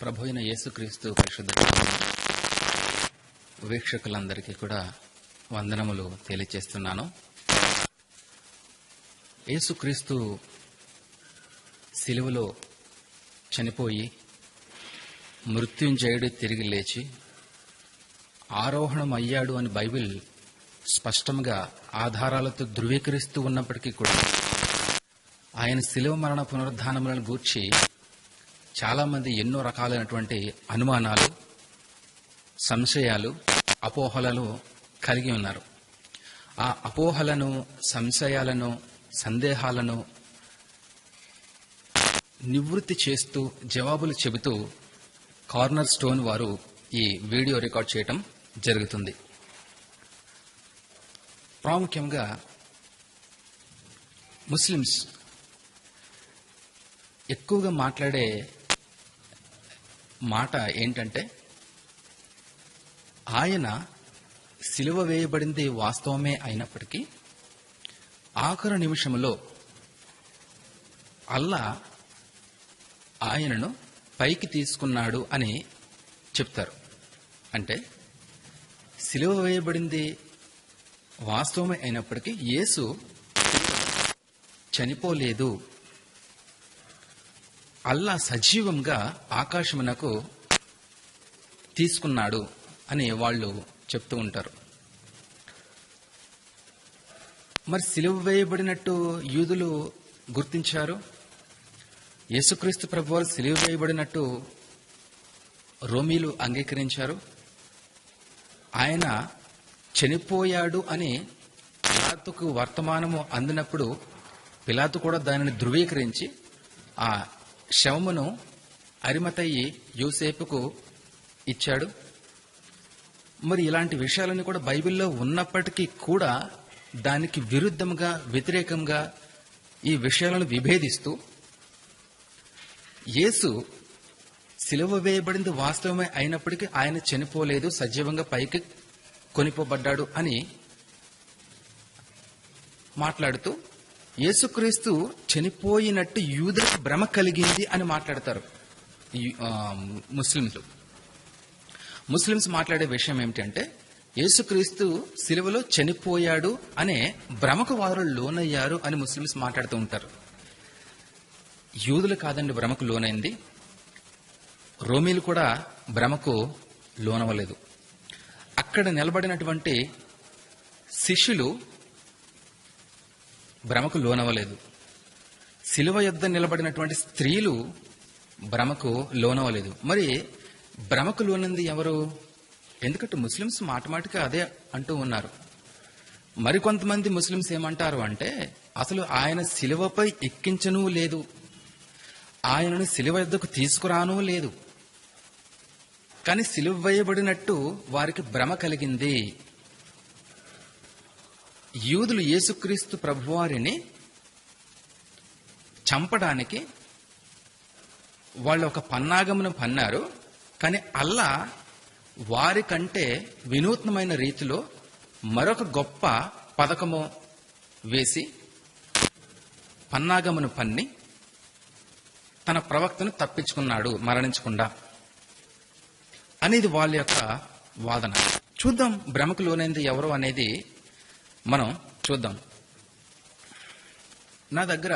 ప్రభు అయిన యేసుక్రీస్తు పరిశుద్ధ నామమున వీక్షకులందరికీ కూడా వందనములు తెలియజేస్తున్నాను. యేసుక్రీస్తు సిలువలో చనిపోయి మృత్యుంజయుడు తిరిగి లేచి ఆరోహణం అయ్యాడు అని బైబిల్ స్పష్టంగా ఆధారాలతో ధృవీకరిస్తూ ఉన్నప్పటికీ కూడా ఆయన శిలువ మరణ పునరుద్ధానములను గూర్చి చాలామంది ఎన్నో రకాలైనటువంటి అనుమానాలు, సంశయాలు, అపోహలను కలిగి ఉన్నారు. ఆ అపోహలను, సంశయాలను, సందేహాలను నివృత్తి చేస్తూ జవాబులు చెబుతూ కార్నర్ స్టోన్ వారు ఈ వీడియో రికార్డ్ చేయటం జరుగుతుంది. ప్రాముఖ్యంగా ముస్లిమ్స్ ఎక్కువగా మాట్లాడే మాట ఏంటంటే, ఆయన సిలువ వేయబడింది వాస్తవమే అయినప్పటికీ ఆఖరు నిమిషంలో అల్లా ఆయనను పైకి తీసుకున్నాడు అని చెప్తారు. అంటే సిలువ వేయబడింది వాస్తవమే అయినప్పటికీ యేసు చనిపోలేదు, అల్లా సజీవంగా ఆకాశమునకు తీసుకున్నాడు అని వాళ్ళు చెప్తూ ఉంటారు. మరి సిలువ వేయబడినట్టు యూదులు గుర్తించారు, యేసుక్రీస్తు ప్రభువారు సిలువ వేయబడినట్టు రోమీలు అంగీకరించారు. ఆయన చనిపోయాడు అని పిలాతుకు వర్తమానము అందినప్పుడు పిలాతు కూడా దానిని ధృవీకరించి ఆ శవమును అరిమతయి యోసేపుకు ఇచ్చాడు. మరి ఇలాంటి విషయాలన్నీ కూడా బైబిల్లో ఉన్నప్పటికీ కూడా దానికి విరుద్ధంగా, వ్యతిరేకంగా ఈ విషయాలను విభేదిస్తూ యేసు సిలువ వేయబడింది వాస్తవమే అయినప్పటికీ ఆయన చనిపోలేదు, సజీవంగా పైకి కొనిపోబడ్డాడు అని మాట్లాడుతూ యేసుక్రీస్తు చనిపోయినట్టు యూదులకు భ్రమ కలిగింది అని మాట్లాడతారు ముస్లిమ్స్ మాట్లాడే విషయం ఏమిటంటే, యేసుక్రీస్తు సిలువలో చనిపోయాడు అనే భ్రమకు వారు లోనయ్యారు అని ముస్లిమ్స్ మాట్లాడుతూ ఉంటారు. యూదులు కాదండి భ్రమకు లోనైంది, రోమీలు కూడా భ్రమకు లోనవలేదు. అక్కడ నిలబడినటువంటి శిష్యులు భ్రమకు లోనవలేదు, శిలువ యొద్ద నిలబడినటువంటి స్త్రీలు భ్రమకు లోనవలేదు. మరి భ్రమకు లోనింది ఎవరు? ఎందుకంటే ముస్లిమ్స్ మాటమాటిగా అదే అంటూ ఉన్నారు. మరికొంతమంది ముస్లిమ్స్ ఏమంటారు అంటే, అసలు ఆయన శిలువపై ఎక్కించనూ లేదు, ఆయనను శిలువ యొద్దకు తీసుకురానూ లేదు, కానీ సిలువ వేయబడినట్టు వారికి భ్రమ కలిగింది. యూదులు యేసుక్రీస్తు ప్రభువారిని చంపడానికి వాళ్ళు ఒక పన్నాగమును పన్నారు, కానీ అల్లా వారికంటే వినూత్నమైన రీతిలో మరొక గొప్ప పథకము వేసి పన్నాగమును పన్ని తన ప్రవక్తను తప్పించుకున్నాడు మరణించకుండా అనేది వాళ్ళ యొక్క వాదన. చూద్దాం భ్రమకు లోనైంది ఎవరు అనేది మనం చూద్దాం. నా దగ్గర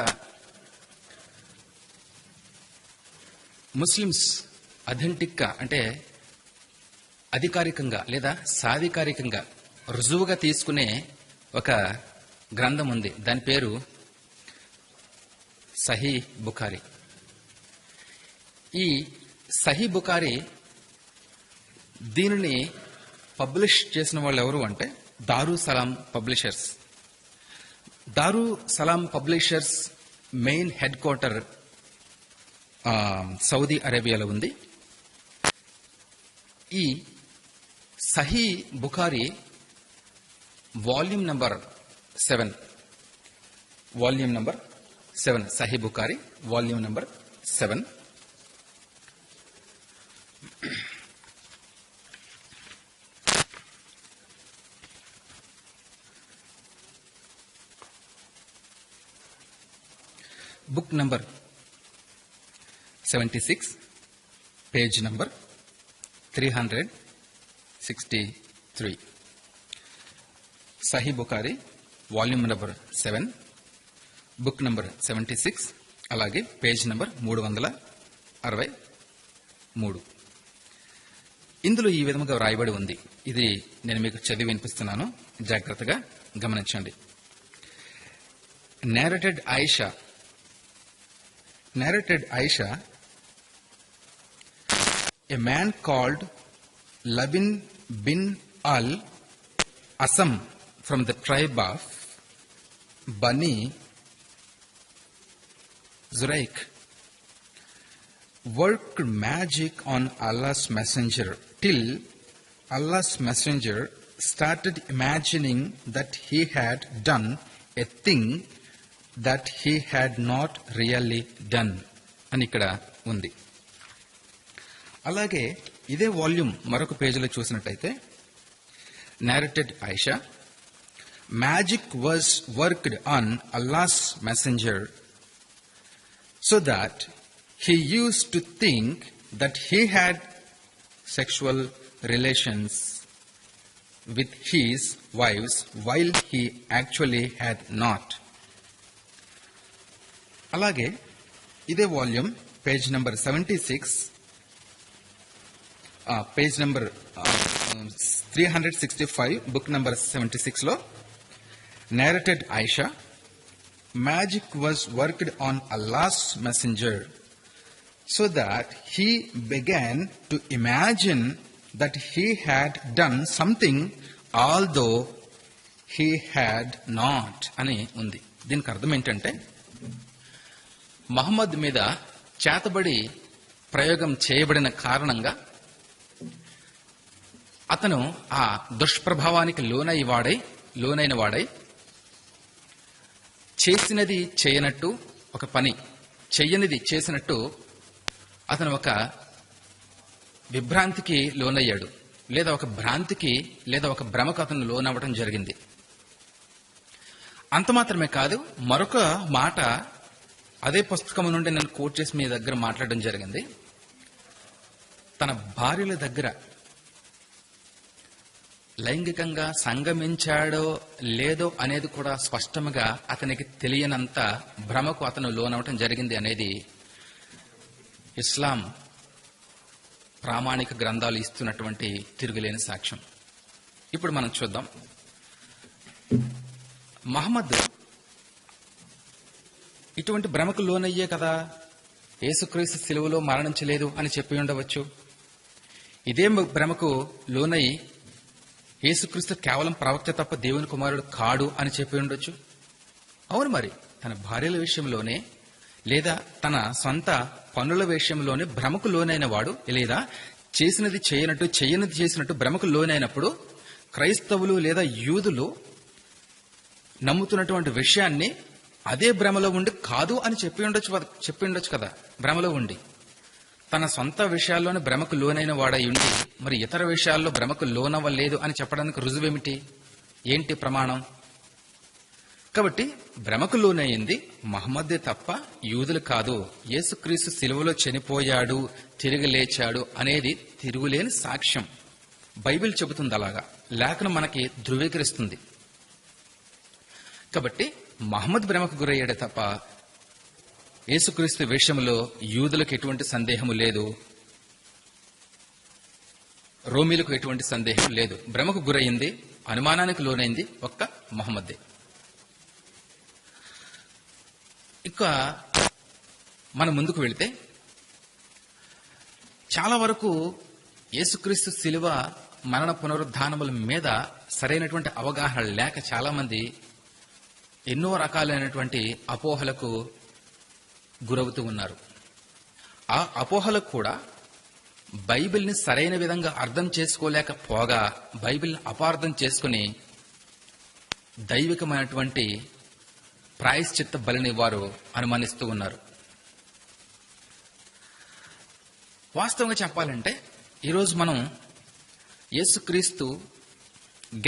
ముస్లిమ్స్ అథెంటిక్గా అంటే అధికారికంగా లేదా సాధికారికంగా రుజువుగా తీసుకునే ఒక గ్రంథం ఉంది. దాని పేరు సహీ బుఖారీ. ఈ సహీ బుఖారీ దీనిని పబ్లిష్ చేసిన వాళ్ళు ఎవరు అంటే దారు సలాం publishers. Darussalam publishers main headquarter Saudi అరేబియాలో ఉంది. ఈ Sahih Bukhari volume number 7 Sahih Bukhari volume number 7. Book number 76 page number 363. Sahih Bukhari volume number 7, book number 76, అలాగే పేజ్ నంబర్ 363. ఇందులో ఈ విధంగా వ్రాయబడి ఉంది. ఇది నేను మీకు చదివి వినిపిస్తున్నాను, జాగ్రత్తగా గమనించండి. narrated Aisha, a man called Labin bin al-Asam from the tribe of Bani Zuraik, worked magic on Allah's messenger till Allah's messenger started imagining that he had done a thing that he had not really done అని ఇక్కడ ఉంది. అలాగే ఇదే volume మరొక పేజీలో చూసినట్లయితే narrated Aisha, magic was worked on Allah's messenger so that he used to think that he had sexual relations with his wives while he actually had not. అలాగే ఇదే volume page number 76, page number 365, book number 76 లో narrated Aisha, magic was worked on Allah's messenger so that he began to imagine that he had done something although he had not అని ఉంది. దీనికి అర్థం ఏంటంటే మహమ్మద్ మీద చేతబడి ప్రయోగం చేయబడిన కారణంగా అతను ఆ దుష్ప్రభావానికి లోనైన వాడై చేసినది చేయనట్టు, ఒక పని చెయ్యనిది చేసినట్టు అతను ఒక విభ్రాంతికి లోనయ్యాడు, లేదా ఒక భ్రాంతికి లేదా ఒక భ్రమకు అతను లోనవ్వడం జరిగింది. అంత మాత్రమే కాదు, మరొక మాట అదే పుస్తకం నుండి నేను కోట్ చేసి మీ దగ్గర మాట్లాడడం జరిగింది. తన భార్యల దగ్గర లైంగికంగా సంగమించాడో లేదో అనేది కూడా స్పష్టంగా అతనికి తెలియనంత భ్రమకు అతను లోనవటం జరిగింది అనేది ఇస్లాం ప్రామాణిక గ్రంథాలు ఇస్తున్నటువంటి తిరుగులేని సాక్ష్యం. ఇప్పుడు మనం చూద్దాం. మహమ్మద్ ఇటువంటి భ్రమకు లోనయ్యే కదా యేసుక్రీస్తు సిలువలో మరణించలేదు అని చెప్పి ఉండవచ్చు. ఇదే భ్రమకు లోనై యేసుక్రీస్తు కేవలం ప్రవక్త తప్ప దేవుని కుమారుడు కాడు అని చెప్పి ఉండొచ్చు. అవును, మరి తన భార్యల విషయంలోనే లేదా తన సొంత పనుల విషయంలోనే భ్రమకు లోనైన వాడు, లేదా చేసినది చేయనిది చేసినట్టు భ్రమకు లోనైనప్పుడు క్రైస్తవులు లేదా యూదులు నమ్ముతున్నటువంటి విషయాన్ని అదే భ్రమలో ఉండి కాదు అని చెప్పి ఉండొచ్చు కదా. భ్రమలో ఉండి తన సొంత విషయాల్లోనే భ్రమకు లోనైన వాడై ఉండి మరి ఇతర విషయాల్లో భ్రమకు లోనవ్వలేదు అని చెప్పడానికి రుజువేమిటి? ఏంటి ప్రమాణం? కాబట్టి భ్రమకు లోనయ్యింది మహమ్మదే తప్ప యూదులు కాదు. యేసుక్రీస్తు సిలువలో చనిపోయాడు, తిరిగి లేచాడు అనేది తిరుగులేని సాక్ష్యం. బైబిల్ చెబుతుంది అలాగా, లేఖనం మనకి ధృవీకరిస్తుంది. కాబట్టి మహమ్మద్ భ్రమకు గురయ్యాడే తప్ప యేసుక్రీస్తు విషయంలో యూదులకు ఎటువంటి సందేహము లేదు, రోమీలకు ఎటువంటి సందేహం లేదు. భ్రమకు గురయ్యింది, అనుమానానికి లోనైంది ఒక్క మహమ్మదే. ఇక మనం ముందుకు వెళితే చాలా వరకు యేసుక్రీస్తు శిలువ మరణ పునరుద్ధానముల మీద సరైనటువంటి అవగాహన లేక చాలా మంది ఎన్నో రకాలైనటువంటి అపోహలకు గురవుతూ ఉన్నారు. ఆ అపోహలకు కూడా బైబిల్ని సరైన విధంగా అర్థం చేసుకోలేకపోగా బైబిల్ని అపార్థం చేసుకుని దైవికమైనటువంటి ప్రాయశ్చిత్త బలిని వారు అనుమానిస్తూ ఉన్నారు. వాస్తవంగా చెప్పాలంటే ఈరోజు మనం యేసుక్రీస్తు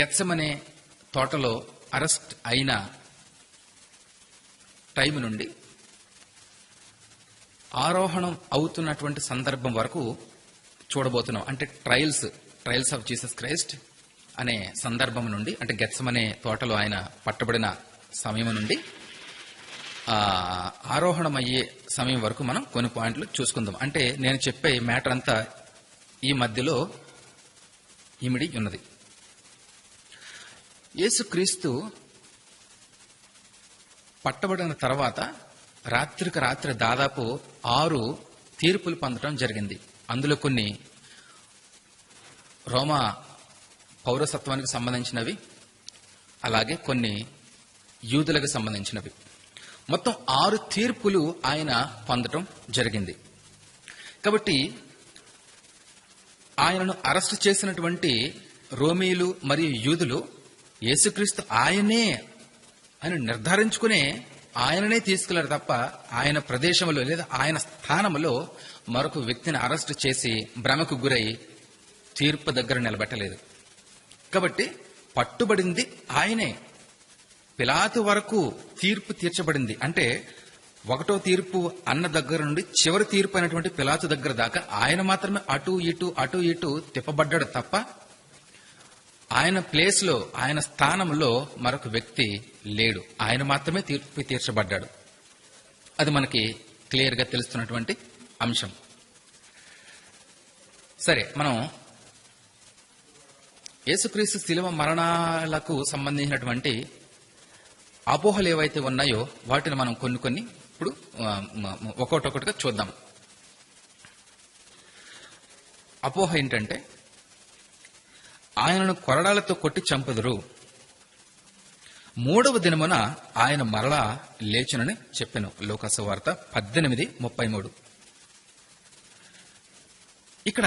గెత్సెమనే తోటలో అరెస్ట్ అయిన టైం నుండి ఆరోహణం అవుతున్నటువంటి సందర్భం వరకు చూడబోతున్నాం. అంటే ట్రయల్స్ ఆఫ్ జీసస్ క్రైస్ట్ అనే సందర్భం నుండి, అంటే గెత్సమనే తోటలో ఆయన పట్టబడిన సమయం నుండి ఆరోహణమయ్యే సమయం వరకు మనం కొన్ని పాయింట్లు చూసుకుందాం. అంటే నేను చెప్పే మ్యాటర్ అంతా ఈ మధ్యలో ఇమిడి ఉన్నది. యేసుక్రీస్తు పట్టబడిన తర్వాత రాత్రికి రాత్రి దాదాపు 6 తీర్పులు పొందడం జరిగింది. అందులో కొన్ని రోమా పౌరసత్వానికి సంబంధించినవి, అలాగే కొన్ని యూదులకు సంబంధించినవి. మొత్తం 6 తీర్పులు ఆయన పొందడం జరిగింది. కాబట్టి ఆయనను అరెస్ట్ చేసినటువంటి రోమీయులు మరియు యూదులు యేసుక్రీస్తు ఆయనే అని నిర్ధారించుకునే ఆయననే తీసుకెళ్లారు తప్ప ఆయన ప్రదేశంలో లేదా ఆయన స్థానంలో మరొక వ్యక్తిని అరెస్ట్ చేసి భ్రమకు గురై తీర్పు దగ్గర నిలబెట్టలేదు. కాబట్టి పట్టుబడింది ఆయనే. పిలాతు వరకు తీర్పు తీర్చబడింది. అంటే 1వ తీర్పు అన్న దగ్గర నుండి చివరి తీర్పు అయినటువంటి పిలాతు దగ్గర దాకా ఆయన మాత్రమే అటు ఇటు తిప్పబడ్డాడు తప్ప ఆయన ప్లేస్ లో, ఆయన స్థానంలో మరొక వ్యక్తి లేడు. ఆయన మాత్రమే తీర్పు తీర్చబడ్డాడు. అది మనకి క్లియర్ గా తెలుస్తున్నటువంటి అంశం. సరే, మనం యేసుక్రీస్తు శిలువ మరణాలకు సంబంధించినటువంటి అపోహలు ఏవైతే ఉన్నాయో వాటిని మనం కొన్ని ఇప్పుడు ఒక్కొక్కటిగా చూద్దాం. అపోహ ఏంటంటే, ఆయనను కొరడాలతో కొట్టి చంపుదురు, 3వ దినమున ఆయన మరలా లేచునని చెప్పెను. లూకాసు వార్త 18:33. ఇక్కడ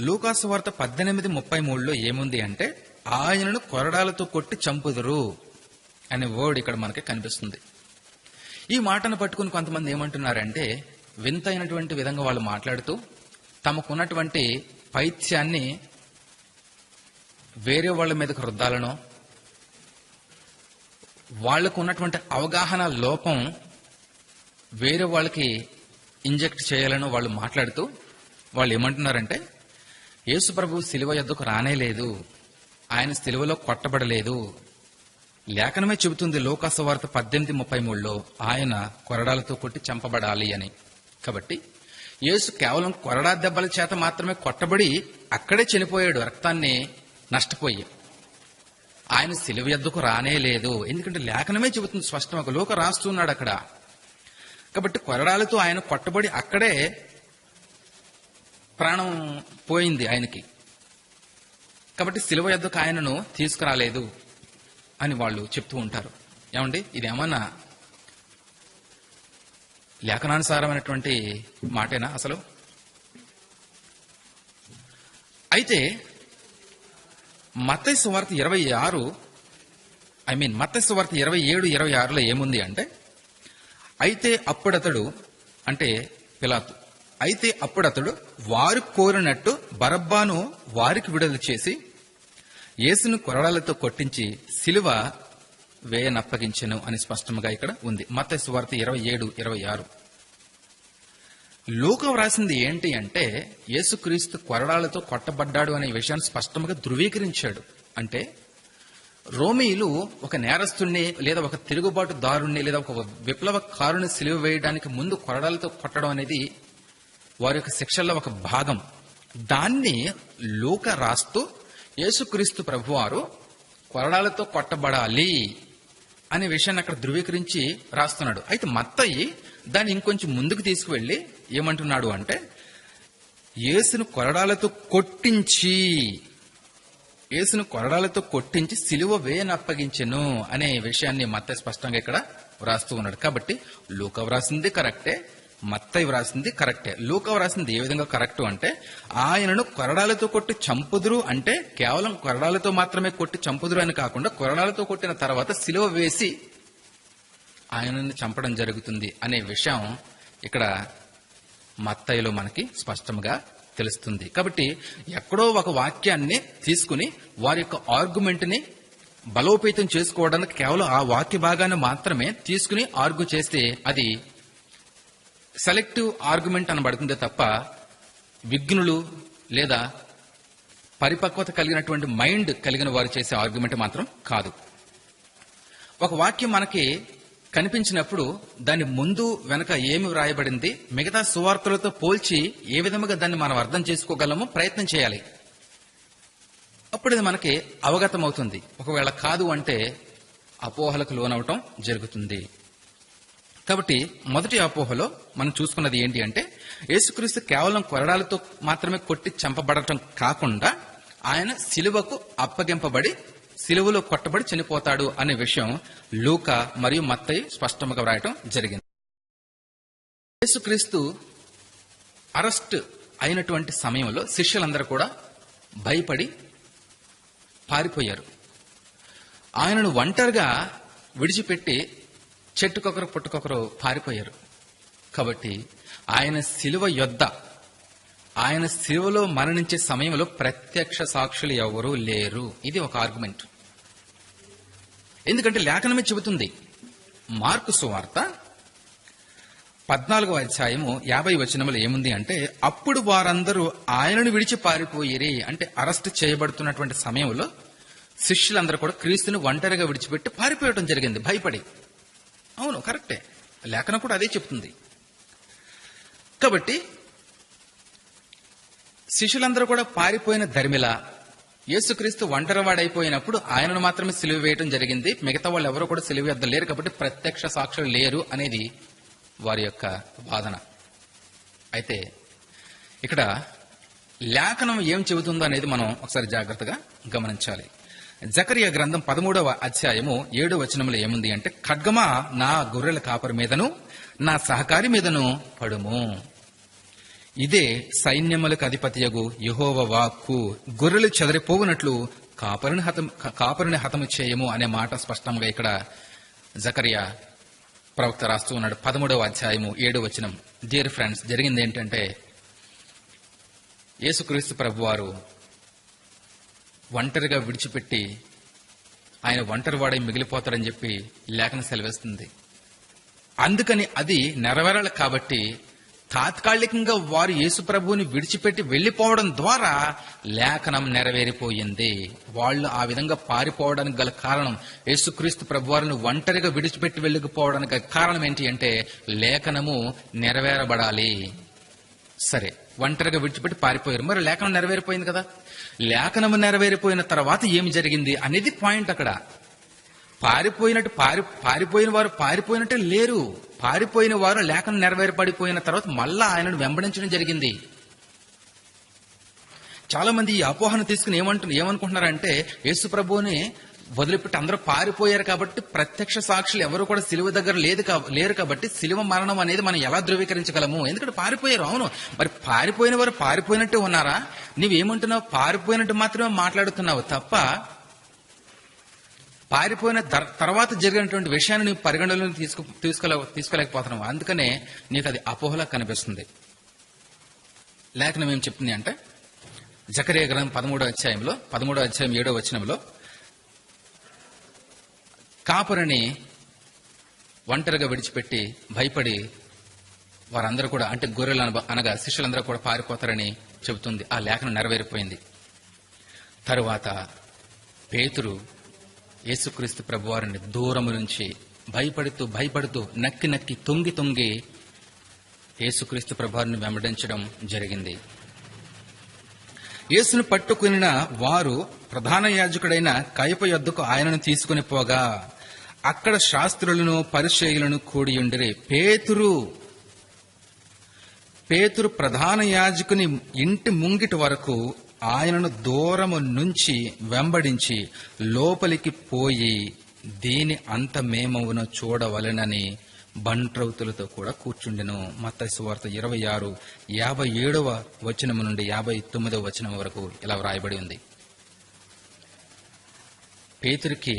లూకాసు వార్త 18:33లో ఏముంది అంటే, ఆయనను కొరడాలతో కొట్టి చంపుదురు అనే వర్డ్ ఇక్కడ మనకి కనిపిస్తుంది. ఈ మాటను పట్టుకుని కొంతమంది ఏమంటున్నారంటే, వింతైనటువంటి విధంగా వాళ్ళు మాట్లాడుతూ తమకున్నటువంటి పైత్యాన్ని వేరే వాళ్ళ మీదకు రుద్దాలనో, వాళ్లకు ఉన్నటువంటి అవగాహన లోపం వేరే వాళ్ళకి ఇంజెక్ట్ చేయాలనో వాళ్ళు మాట్లాడుతూ వాళ్ళు ఏమంటున్నారంటే, యేసు ప్రభు శిలువ యొద్దకు రానేలేదు, ఆయన శిలువలో కొట్టబడలేదు. లేఖనమే చెబుతుంది లూకాసు వార్త 18:33లో ఆయన కొరడాలతో కొట్టి చంపబడాలి అని. కాబట్టి యేసు కేవలం కొరడా దెబ్బల చేత మాత్రమే కొట్టబడి అక్కడే చనిపోయాడు, రక్తాన్ని నష్టపోయి. ఆయన శిలువ యొద్దకు రానే లేదు. ఎందుకంటే లేఖనమే చెబుతుంది స్పష్టంగా, లూక రాస్తున్నాడు అక్కడ. కాబట్టి కొరడాలతో ఆయన కొట్టబడి అక్కడే ప్రాణం పోయింది ఆయనకి. కాబట్టి శిలువ యొద్దకు ఆయనను తీసుకురాలేదు అని వాళ్ళు చెప్తూ ఉంటారు. ఏమండి, ఇదేమన్నా లేఖనానుసారమైనటువంటి మాటేనా అసలు? అయితే మత్తయి సువార్త 27:26లో ఏముంది అంటే, అయితే అప్పుడతడు, అంటే పిలాతు, అయితే అప్పుడతడు వారు కోరినట్టు బరబ్బను వారికి విడుదల చేసి యేసును కొరడాలతో కొట్టించి శిలువ వేయనప్పగించెను అని స్పష్టంగా ఇక్కడ ఉంది. మత్తయి సువార్త 27:26. లూకా వ్రాసింది ఏంటి అంటే, యేసుక్రీస్తు కొరడాలతో కొట్టబడ్డాడు అనే విషయాన్ని స్పష్టంగా ధృవీకరించాడు. అంటే రోమీయులు ఒక నేరస్తుణ్ణి లేదా ఒక తిరుగుబాటుదారుణ్ణి లేదా ఒక విప్లవకారుని సిలువ వేయడానికి ముందు కొరడాలతో కొట్టడం అనేది వారి యొక్క శిక్షల్లో ఒక భాగం. దాన్ని లూకా రాస్తూ యేసుక్రీస్తు ప్రభువారు కొరడాలతో కొట్టబడాలి అనే విషయాన్ని అక్కడ ధృవీకరించి రాస్తున్నాడు. అయితే మత్తయి దాన్ని ఇంకొంచెం ముందుకు తీసుకువెళ్లి ఏమంటున్నాడు అంటే, యేసును కొరడాలతో కొట్టించి సిలువ వేయనప్పగించెను అనే విషయాన్ని మత్తయి స్పష్టంగా ఇక్కడ వ్రాస్తూ ఉన్నాడు. కాబట్టి లూకా వ్రాసింది కరెక్టే, మత్తయి వ్రాసింది కరెక్టే. లూకా వ్రాసింది ఏ విధంగా కరెక్ట్ అంటే, ఆయనను కొరడాలతో కొట్టి చంపుదురు అంటే కేవలం కొరడాలతో మాత్రమే కొట్టి చంపుదురు అని కాకుండా, కొరడాలతో కొట్టిన తర్వాత సిలువ వేసి ఆయనను చంపడం జరుగుతుంది అనే విషయం ఇక్కడ మత్తయిలో మనకి స్పష్టంగా తెలుస్తుంది. కాబట్టి ఎక్కడో ఒక వాక్యాన్ని తీసుకుని వారి యొక్క ఆర్గ్యుమెంట్ ని బలోపేతం చేసుకోవడానికి కేవలం ఆ వాక్య భాగాన్ని మాత్రమే తీసుకుని ఆర్గ్యూ చేస్తే అది సెలెక్టివ్ ఆర్గ్యుమెంట్ అనబడుతుంది తప్ప విఘ్నులు లేదా పరిపక్వత కలిగినటువంటి మైండ్ కలిగిన వారు చేసే ఆర్గ్యుమెంట్ మాత్రం కాదు. ఒక వాక్యం మనకి కనిపించినప్పుడు దాని ముందు వెనక ఏమి వ్రాయబడింది, మిగతా సువార్తలతో పోల్చి ఏ విధముగా దాన్ని మనం అర్థం చేసుకోగలమో ప్రయత్నం చేయాలి. అప్పుడు ఇది మనకి అవగతం అవుతుంది. ఒకవేళ కాదు అంటే అపోహలకు లోనవటం జరుగుతుంది. కాబట్టి మొదటి అపోహలో మనం చూసుకున్నది ఏంటి అంటే, యేసుక్రీస్తు కేవలం కొరడాలతో మాత్రమే కొట్టి చంపబడటం కాకుండా ఆయన సిలువకు అప్పగింపబడి సిలువలో కొట్టబడి చనిపోతాడు అనే విషయం లూకా మరియు మత్తయి స్పష్టంగా వ్రాయటం జరిగింది. యేసుక్రీస్తు అరెస్ట్ అయినటువంటి సమయంలో శిష్యులందరూ కూడా భయపడి పారిపోయారు. ఆయనను ఒంటరిగా విడిచిపెట్టి చెట్టుకొకరు పుట్టుకొకరు పారిపోయారు. కాబట్టి ఆయన శిలువ యొద్ద, ఆయన శిలువలో మరణించే సమయంలో ప్రత్యక్ష సాక్షులు ఎవరూ లేరు. ఇది ఒక ఆర్గ్యుమెంట్. ఎందుకంటే లేఖనమే చెబుతుంది. మార్కు సువార్త 14వ అధ్యాయము 50వ వచనములో ఏముంది అంటే, అప్పుడు వారందరూ ఆయనను విడిచి పారిపోయిరి. అంటే అరెస్ట్ చేయబడుతున్నటువంటి సమయంలో శిష్యులందరూ కూడా క్రీస్తుని ఒంటరిగా విడిచిపెట్టి పారిపోయడం జరిగింది భయపడి. అవును, కరెక్టే, లేఖనం కూడా అదే చెప్తుంది. కాబట్టి శిష్యులందరూ కూడా పారిపోయిన ధర్మిల యేసుక్రీస్తు ఒంటరివాడైపోయినప్పుడు ఆయనను మాత్రమే సిలువ వేయటం జరిగింది. మిగతా వాళ్ళు ఎవరు కూడా సిలువ వద్ద లేరు కాబట్టి ప్రత్యక్ష సాక్షులు లేరు అనేది వారి యొక్క వాదన. అయితే ఇక్కడ లేఖనం ఏం చెబుతుందో అనేది మనం ఒకసారి జాగ్రత్తగా గమనించాలి. జకరియా గ్రంథం 13వ అధ్యాయము 7వ వచనంలో ఏముంది అంటే, ఖడ్గమా నా గొర్రెల కాపరి మీదను నా సహకారి మీదను పడుము. ఇదే సైన్యములకు అధిపతియగు యెహోవా వాక్కు. గొర్రెలు చెదరిపోవునట్లు కాపరిని హతము చేయము అనే మాట స్పష్టంగా ఇక్కడ జకరియా ప్రవక్త రాస్తూ ఉన్నాడు. 13వ అధ్యాయము 7వ వచనం. డియర్ ఫ్రెండ్స్, జరిగింది ఏంటంటే, యేసుక్రీస్తు ప్రభువారు ఒంటరిగా విడిచిపెట్టి ఆయన ఒంటరివాడై మిగిలిపోతాడని చెప్పి లేఖనం సెలవిస్తుంది. అందుకని అది నెరవేరాలి కాబట్టి తాత్కాలికంగా వారు యేసు ప్రభువుని విడిచిపెట్టి వెళ్లిపోవడం ద్వారా లేఖనం నెరవేరిపోయింది. వాళ్ళు ఆ విధంగా పారిపోవడానికి గల కారణం, యేసుక్రీస్తు ప్రభువారిని ఒంటరిగా విడిచిపెట్టి వెళ్ళిపోవడానికి కారణం ఏంటి అంటే, లేఖనము నెరవేరబడాలి. సరే, ఒంటరిగా విడిచిపెట్టి పారిపోయారు, మరి లేఖనం నెరవేరిపోయింది కదా. లేఖనము నెరవేరిపోయిన తర్వాత ఏమి జరిగింది అనేది పాయింట్. అక్కడ పారిపోయిన వారు పారిపోయినట్టే లేరు. పారిపోయిన వారు లేఖనం నెరవేర్పడిపోయిన తర్వాత మళ్ళా ఆయనను వెంబడించడం జరిగింది. చాలా మంది ఈ అపోహను తీసుకుని ఏమనుకుంటున్నారంటే, యేసు ప్రభువుని వదిలిపెట్టి అందరూ పారిపోయారు కాబట్టి ప్రత్యక్ష సాక్షులు ఎవరు కూడా సిలువ దగ్గర లేరు కాబట్టి సిలువ మరణం అనేది మనం ఎలా ధృవీకరించగలము? ఎందుకంటే పారిపోయారు. అవును, మరి పారిపోయిన వారు పారిపోయినట్టే ఉన్నారా? నీవేమంటున్నావు? పారిపోయినట్టు మాత్రమే మాట్లాడుతున్నావు తప్ప పారిపోయిన తర్వాత జరిగినటువంటి విషయాన్ని నీవు పరిగణలోకి తీసుకోలేకపోతున్నావు. అందుకనే నీకు అది అపోహలా కనిపిస్తుంది. లేఖనం ఏం చెప్తుంది అంటే, జకరియా గ్రంథం 13వ అధ్యాయం 7వ వచనంలో, కాపరిని ఒంటరిగా విడిచిపెట్టి భయపడి వారందరూ కూడా, అంటే గొర్రెలు అనగా శిష్యులందరూ కూడా పారిపోతారని చెబుతుంది. ఆ లేఖనం నెరవేరిపోయింది. తరువాత పేతురు యేసుక్రీస్తు ప్రభువారిని దూరము నుంచి భయపడుతూ నక్కి తొంగి యేసుక్రీస్తు ప్రభువారిని వెంబడించడం జరిగింది. యేసును పట్టుకుని వారు ప్రధాన యాజకుడైన కయప యొద్దకు ఆయనను తీసుకుని పోగా అక్కడ శాస్త్రులను పరిసయ్యులను కూడియుండిరి. పేతురు ప్రధాన యాజకుని ఇంటి ముంగిటి వరకు ఆయనను దూరము నుంచి వెంబడించి లోపలికి పోయి దీని అంతమేమవునో చూడవలెనని బంట్రౌతులతో కూడా కూర్చుండెను. మత్తయి సువార్త 26:57వ వచనం నుండి 59వ వచనం వరకు ఇలా వ్రాయబడి ఉంది. పేతురికి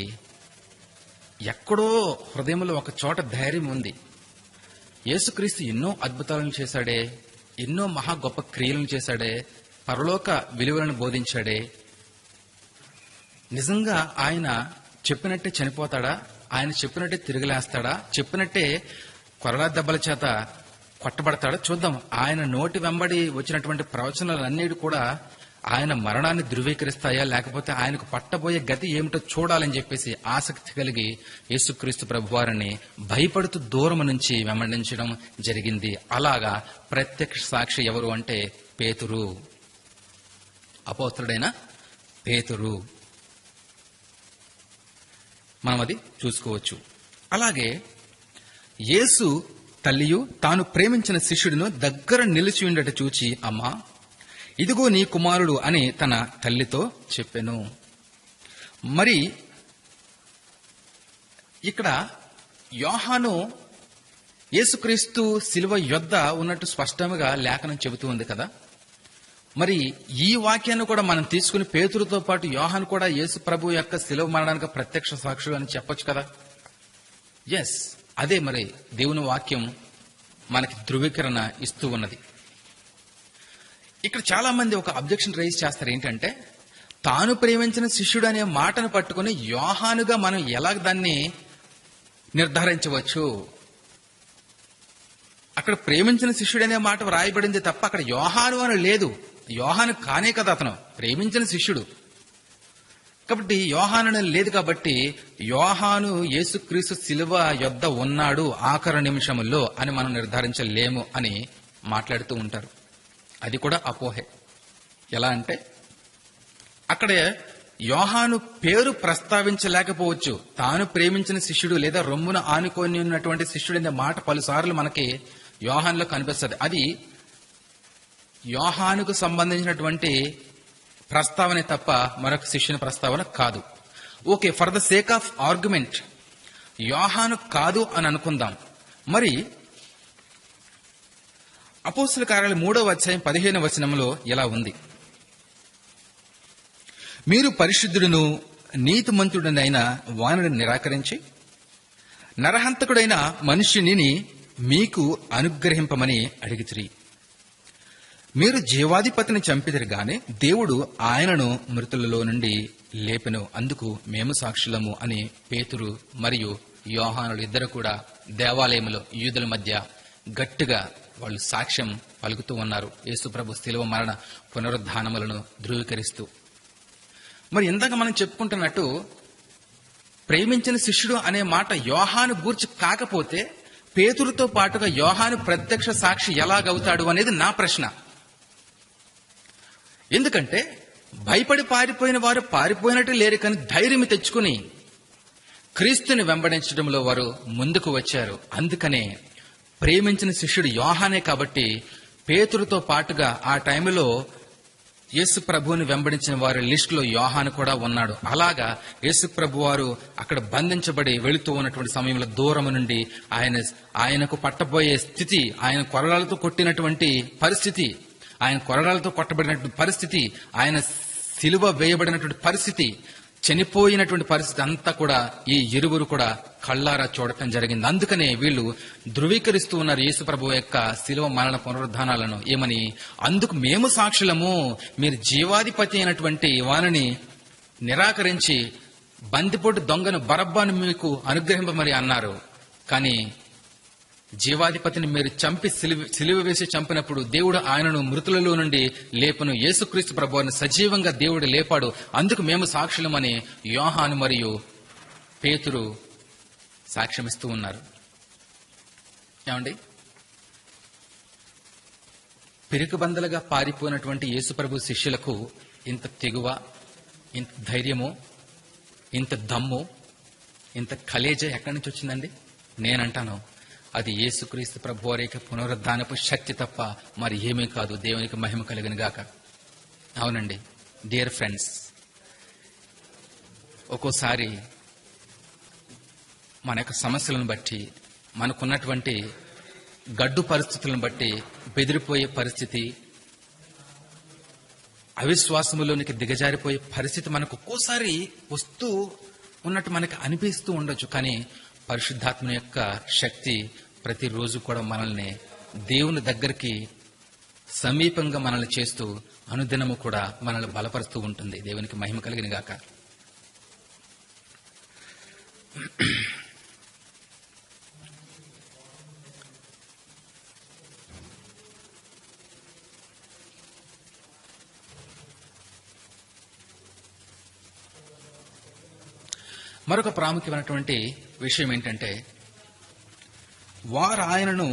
ఎక్కడో హృదయంలో ఒక చోట ధైర్యం ఉంది. యేసుక్రీస్తు ఎన్నో అద్భుతాలను చేశాడే, ఎన్నో మహా గొప్ప క్రియలను చేశాడే, పరలోక విలువలను బోధించాడే. నిజంగా ఆయన చెప్పినట్టే చనిపోతాడా? ఆయన చెప్పినట్టే తిరిగిలేస్తాడా? చెప్పినట్టే కొరడా దెబ్బల చేత కొట్టబడతాడో చూద్దాం. ఆయన నోటి వెంబడి వచ్చినటువంటి ప్రవచనాలన్నిటి కూడా ఆయన మరణాన్ని ధృవీకరిస్తాయా, లేకపోతే ఆయనకు పట్టబోయే గతి ఏమిటో చూడాలని చెప్పేసి ఆసక్తి కలిగి యేసుక్రీస్తు ప్రభువారిని భయపడుతూ దూరం నుంచి వెంబడించడం జరిగింది. అలాగా ప్రత్యక్ష సాక్షి ఎవరు అంటే పేతురు, అపోస్తలుడైన పేతురు. మనం అది చూసుకోవచ్చు. అలాగే యేసు తల్లియు తాను ప్రేమించిన శిష్యుడిను దగ్గర నిలిచి ఉండట చూచి, అమ్మా ఇదిగో నీ కుమారుడు అని తన తల్లితో చెప్పెను. మరి ఇక్కడ యోహాను యేసుక్రీస్తు శిలువ యొద్ద ఉన్నట్టు స్పష్టంగా లేఖనం చెబుతూ ఉంది కదా. మరి ఈ వాక్యాన్ని కూడా మనం తీసుకుని పేతురుతో పాటు యోహాను కూడా యేసు ప్రభు యొక్క శిలువ మరణానికి ప్రత్యక్ష సాక్షులు అని చెప్పొచ్చు కదా. ఎస్, అదే మరి దేవుని వాక్యం మనకి ధృవీకరణ ఇస్తూ ఉన్నది. ఇక్కడ చాలా మంది ఒక అబ్జెక్షన్ రైజ్ చేస్తారు. ఏంటంటే, తాను ప్రేమించిన శిష్యుడు అనే మాటను పట్టుకుని యోహానుగా మనం ఎలా దాన్ని నిర్ధారించవచ్చు? అక్కడ ప్రేమించిన శిష్యుడు అనే మాట వ్రాయబడింది తప్ప అక్కడ యోహాను అని లేదు. యోహాను కానే కదా అతను ప్రేమించిన శిష్యుడు. కాబట్టి యోహాను లేదు. కాబట్టి యోహాను యేసుక్రీస్తు శిలువ యొద్ద ఉన్నాడు ఆఖరు నిమిషములో అని మనం నిర్ధారించలేము అని మాట్లాడుతూ ఉంటారు. అది కూడా అపోహే. ఎలా అంటే, అక్కడ యోహాను పేరు ప్రస్తావించలేకపోవచ్చు. తాను ప్రేమించిన శిష్యుడు లేదా రొమ్మున ఆనుకొని ఉన్నటువంటి శిష్యుడు అనే మాట పలుసార్లు మనకి యోహానులో కనిపిస్తుంది. అది యోహానుకు సంబంధించినటువంటి ప్రస్తావన తప్ప మరొక శిష్యుని ప్రస్తావన కాదు. Okay, for the sake of argument యోహాను కాదు అని అనుకుందాం. మరి అపోస్తలుల కార్యాలు 3వ అధ్యాయం 15వ వచనంలో ఇలా ఉంది, మీరు పరిశుద్ధుడును నీతిమంతుడనైన వానిని నిరాకరించి నరహంతకుడైన మనుష్యుని మీకు అనుగ్రహింపమని అడిగితిరి. మీరు జీవాధిపతిని చంపితిరి గాని దేవుడు ఆయనను మృతులలో నుండి లేపెను, అందుకు మేము సాక్షులము అని పేతురు మరియు యోహానులు ఇద్దరు కూడా దేవాలయంలో యూదుల మధ్య గట్టిగా వాళ్ళు సాక్ష్యం పలుకుతూ ఉన్నారు, యేసుప్రభు శిలువ మరణ పునరుద్ధానములను ధృవీకరిస్తూ. మరి ఇందాక మనం చెప్పుకుంటున్నట్టు ప్రేమించిన శిష్యుడు అనే మాట యోహాను గూర్చి కాకపోతే పేతురుతో పాటుగా యోహాను ప్రత్యక్ష సాక్షి ఎలాగవుతాడు అనేది నా ప్రశ్న. ఎందుకంటే భయపడి పారిపోయిన వారు పారిపోయినట్టు లేరు, కానీ ధైర్యం తెచ్చుకుని క్రీస్తుని వెంబడించడంలో వారు ముందుకు వచ్చారు. అందుకనే ప్రేమించిన శిష్యుడు యోహానే కాబట్టి పేతురుతో పాటుగా ఆ టైంలో యేసు ప్రభువుని వెంబడించిన వారి లిస్టులో యోహాను కూడా ఉన్నాడు. అలాగా యేసు ప్రభు వారు అక్కడ బంధించబడి వెళుతూ ఉన్నటువంటి సమయంలో దూరం నుండి ఆయనకు పట్టబోయే స్థితి, ఆయన కొరడాలతో కొట్టినటువంటి పరిస్థితి, ఆయన కొరడాలతో కొట్టబడినటువంటి పరిస్థితి, ఆయన సిలువ వేయబడినటువంటి పరిస్థితి, చనిపోయినటువంటి పరిస్థితి అంతా కూడా ఈ ఇరువురు కూడా కళ్ళారా చూడటం జరిగింది. అందుకనే వీళ్ళు ధృవీకరిస్తూ ఉన్నారు యేసు ప్రభు యొక్క శిలువ మరణ పునరుద్ధానాలను. ఏమని? అందుకు మేము సాక్షులము, మీరు జీవాధిపతి అయినటువంటి వారిని నిరాకరించి బందిపోటు దొంగను బరబ్బాను మీకు అనుగ్రహింపమని అన్నారు. కానీ జీవాధిపతిని మీరు చంపి సిలువ వేసి చంపినప్పుడు దేవుడు ఆయనను మృతులలో నుండి లేపను, యేసుక్రీస్తు ప్రభువుని సజీవంగా దేవుడు లేపాడు, అందుకు మేము సాక్షులమని యోహాను మరియు పేతురు సాక్ష్యమిస్తూ ఉన్నారు. ఏమండి, పిరుకుబందలుగా పారిపోయినటువంటి యేసుప్రభు శిష్యులకు ఇంత తెగువ, ఇంత ధైర్యము, ఇంత దమ్ము, ఇంత కలేజ ఎక్కడి నుంచి వచ్చిందండి? నేనంటాను అది యేసుక్రీస్తు ప్రభు వారి యొక్క పునరుద్ధానపు శక్తి తప్ప మరి ఏమీ కాదు. దేవునికి మహిమ కలిగిన గాక. అవునండి డియర్ ఫ్రెండ్స్, ఒక్కోసారి మన యొక్క సమస్యలను బట్టి, మనకున్నటువంటి గడ్డు పరిస్థితులను బట్టి బెదిరిపోయే పరిస్థితి, అవిశ్వాసములోనికి దిగజారిపోయే పరిస్థితి మనకు ఒక్కోసారి వస్తూ ఉన్నట్టు మనకు అనిపిస్తూ ఉండొచ్చు. కానీ పరిశుద్ధాత్మ యొక్క శక్తి ప్రతిరోజు కూడా మనల్ని దేవుని దగ్గరికి సమీపంగా మనల్ని చేస్తూ అనుదినము కూడా మనల్ని బలపరుస్తూ ఉంటుంది. దేవునికి మహిమ కలిగిన గాక. మరొక ప్రాముఖ్యమైనటువంటి విషయం ఏంటంటే, వారు ఆయనను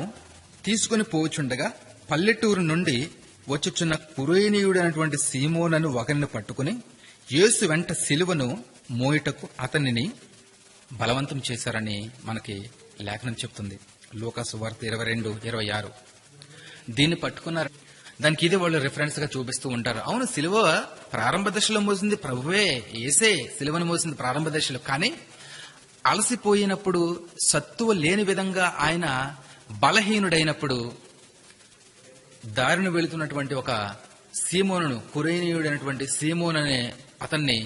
తీసుకుని పోచుండగా పల్లెటూరు నుండి వచ్చుచున్న కురేనీయుడైనటువంటి సీమోనను ఒకరిని పట్టుకుని యేసు వెంట సిలువను మోయుటకు అతనిని బలవంతం చేశారని మనకి లేఖనం చెప్తుంది. లూకా సువార్త 22:26. దీన్ని పట్టుకున్నారు. దానికి ఇదే వాళ్ళు రిఫరెన్స్ గా చూపిస్తూ ఉంటారు. అవును, సిలువ ప్రారంభ దశలో మోసింది ప్రభువే, యేసే సిలువను మోసింది ప్రారంభ దశలో. కానీ అలసిపోయినప్పుడు, సత్తువ లేని విధంగా ఆయన బలహీనుడైనప్పుడు దారిని వెళుతున్నటువంటి ఒక సీమోనును, కురేనీయుడైనటువంటి సీమోన్ అనే అతన్ని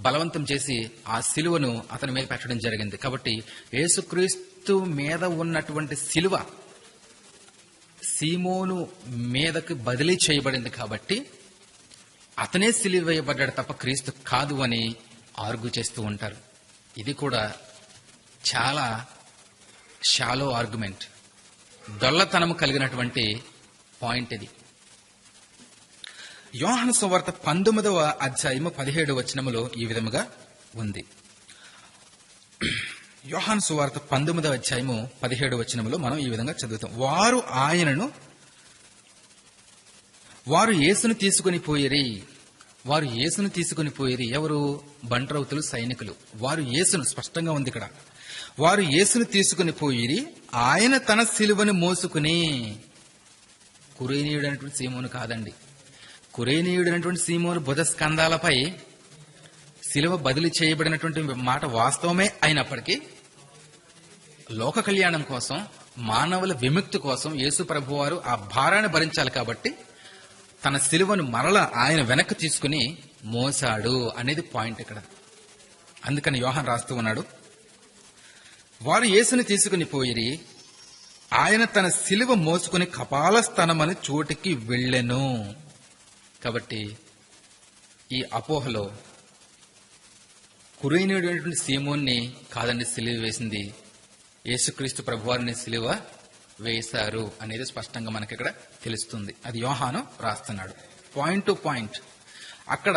బలవంతం చేసి ఆ సిలువను అతని మీద పెట్టడం జరిగింది. కాబట్టి యేసుక్రీస్తు మీద ఉన్నటువంటి సిలువ సీమోను మీదకి బదిలీ చేయబడింది. కాబట్టి అతనే సిలువ వేయబడ్డాడు తప్ప క్రీస్తు కాదు అని ఆర్గ్యూ చేస్తూ ఉంటారు. ఇది కూడా చాలా షాలో ఆర్గ్యుమెంట్, దొల్లతనము కలిగినటువంటి పాయింట్ ఇది. యోహాను సువార్త 19:17 ఈ విధముగా ఉంది. యోహాను సువార్త 19:17 మనం ఈ విధంగా చదువుతాం. వారు యేసును తీసుకుని పోయిరి. వారు యేసును తీసుకుని పోయిరి. ఎవరు? బంట్రౌతులు, సైనికులు. వారు యేసును, స్పష్టంగా ఉంది ఇక్కడ, వారు యేసును తీసుకుని పోయిరి. ఆయన తన సిలువను మోసుకుని, కురేనీయుడైనటువంటి సీమోను కాదండి, కురేనీయుడైనటువంటి సీమోను బుధ స్కంధాలపై సిలువ బదిలీ చేయబడినటువంటి మాట వాస్తవమే అయినప్పటికీ లోక కళ్యాణం కోసం, మానవుల విముక్తి కోసం యేసు ప్రభువారు ఆ భారాన్ని భరించాలి. కాబట్టి తన సిలువను మరల ఆయన వెనక్కి తీసుకుని మోసాడు అనేది పాయింట్ ఇక్కడ. అందుకని యోహాను రాస్తూ ఉన్నాడు, వారు యేసుని తీసుకుని పోయిరి. ఆయన తన సిలువ మోసుకుని కపాలస్థానమని చోటికి వెళ్ళెను. కాబట్టి ఈ అపోహలో కురేనీయుడైనటువంటి సీమోన్ని కాదండి సిలువ వేసింది, యేసుక్రీస్తు ప్రభువారిని సిలువ వేశారు అనేది స్పష్టంగా మనకి ఇక్కడ తెలుస్తుంది. అది యోహాను రాస్తున్నాడు. Point to point. అక్కడ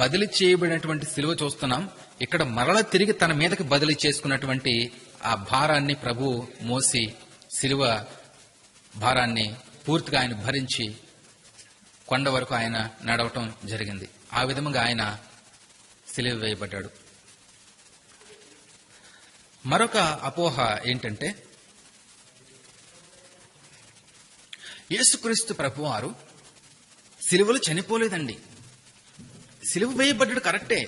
బదిలీ చేయబడినటువంటి సిలువ చూస్తున్నాం, ఇక్కడ మరల తిరిగి తన మీదకి బదిలీ చేసుకున్నటువంటి ఆ భారాన్ని ప్రభు మోసి, సిలువ భారాన్ని పూర్తిగా ఆయన భరించి కొండ వరకు ఆయన నడవటం జరిగింది. ఆ విధంగా ఆయన సిలువ వేయబడ్డాడు. మరొక అపోహ ఏంటంటే, యేసుక్రీస్తు ప్రభువారు సిలువలో చనిపోలేదండి. సిలువ వేయబడ్డాడు కరెక్టే,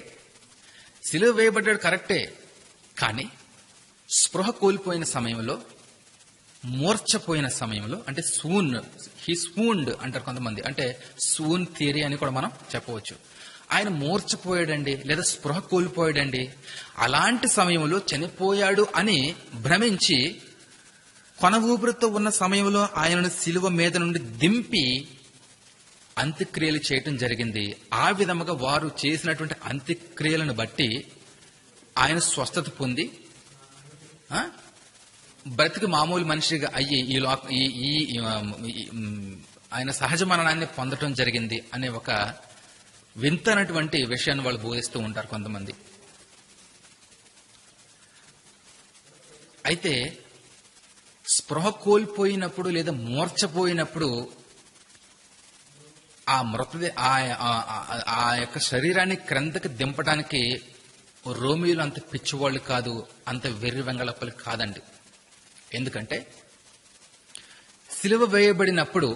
సిలువ వేయబడ్డాడు కరెక్టే. కానీ స్పృహ కోల్పోయిన సమయంలో, మూర్ఛపోయిన సమయంలో, అంటే హీ స్వూన్డ్ అంటారు కొంతమంది, అంటే స్వూన్ థియరీ అని కూడా మనం చెప్పవచ్చు. ఆయన మూర్ఛపోయాడండి, లేదా స్పృహ కోల్పోయాడండి. అలాంటి సమయంలో చనిపోయాడు అని భ్రమించి కొన ఊపిరితో ఉన్న సమయంలో ఆయనను సిలువ మీద నుండి దింపి అంత్యక్రియలు చేయటం జరిగింది. ఆ విధముగా వారు చేసినటువంటి అంత్యక్రియలను బట్టి ఆయన స్వస్థత పొంది బ్రతికి మామూలు మనిషిగా అయ్యి ఆయన సహజ మరణాన్ని పొందటం జరిగింది అనే ఒక వింతనటువంటి విషయాన్ని వాళ్ళు బోధిస్తూ ఉంటారు కొంతమంది. అయితే స్పృహ కోల్పోయినప్పుడు లేదా మూర్ఛపోయినప్పుడు ఆ ఆ యొక్క శరీరాన్ని క్రిందకి దింపడానికి రోమియోలు అంత పిచ్చివాళ్ళు కాదు, అంత వెర్రి వెంగళప్పలు కాదండి. ఎందుకంటే సిలువ వేయబడినప్పుడు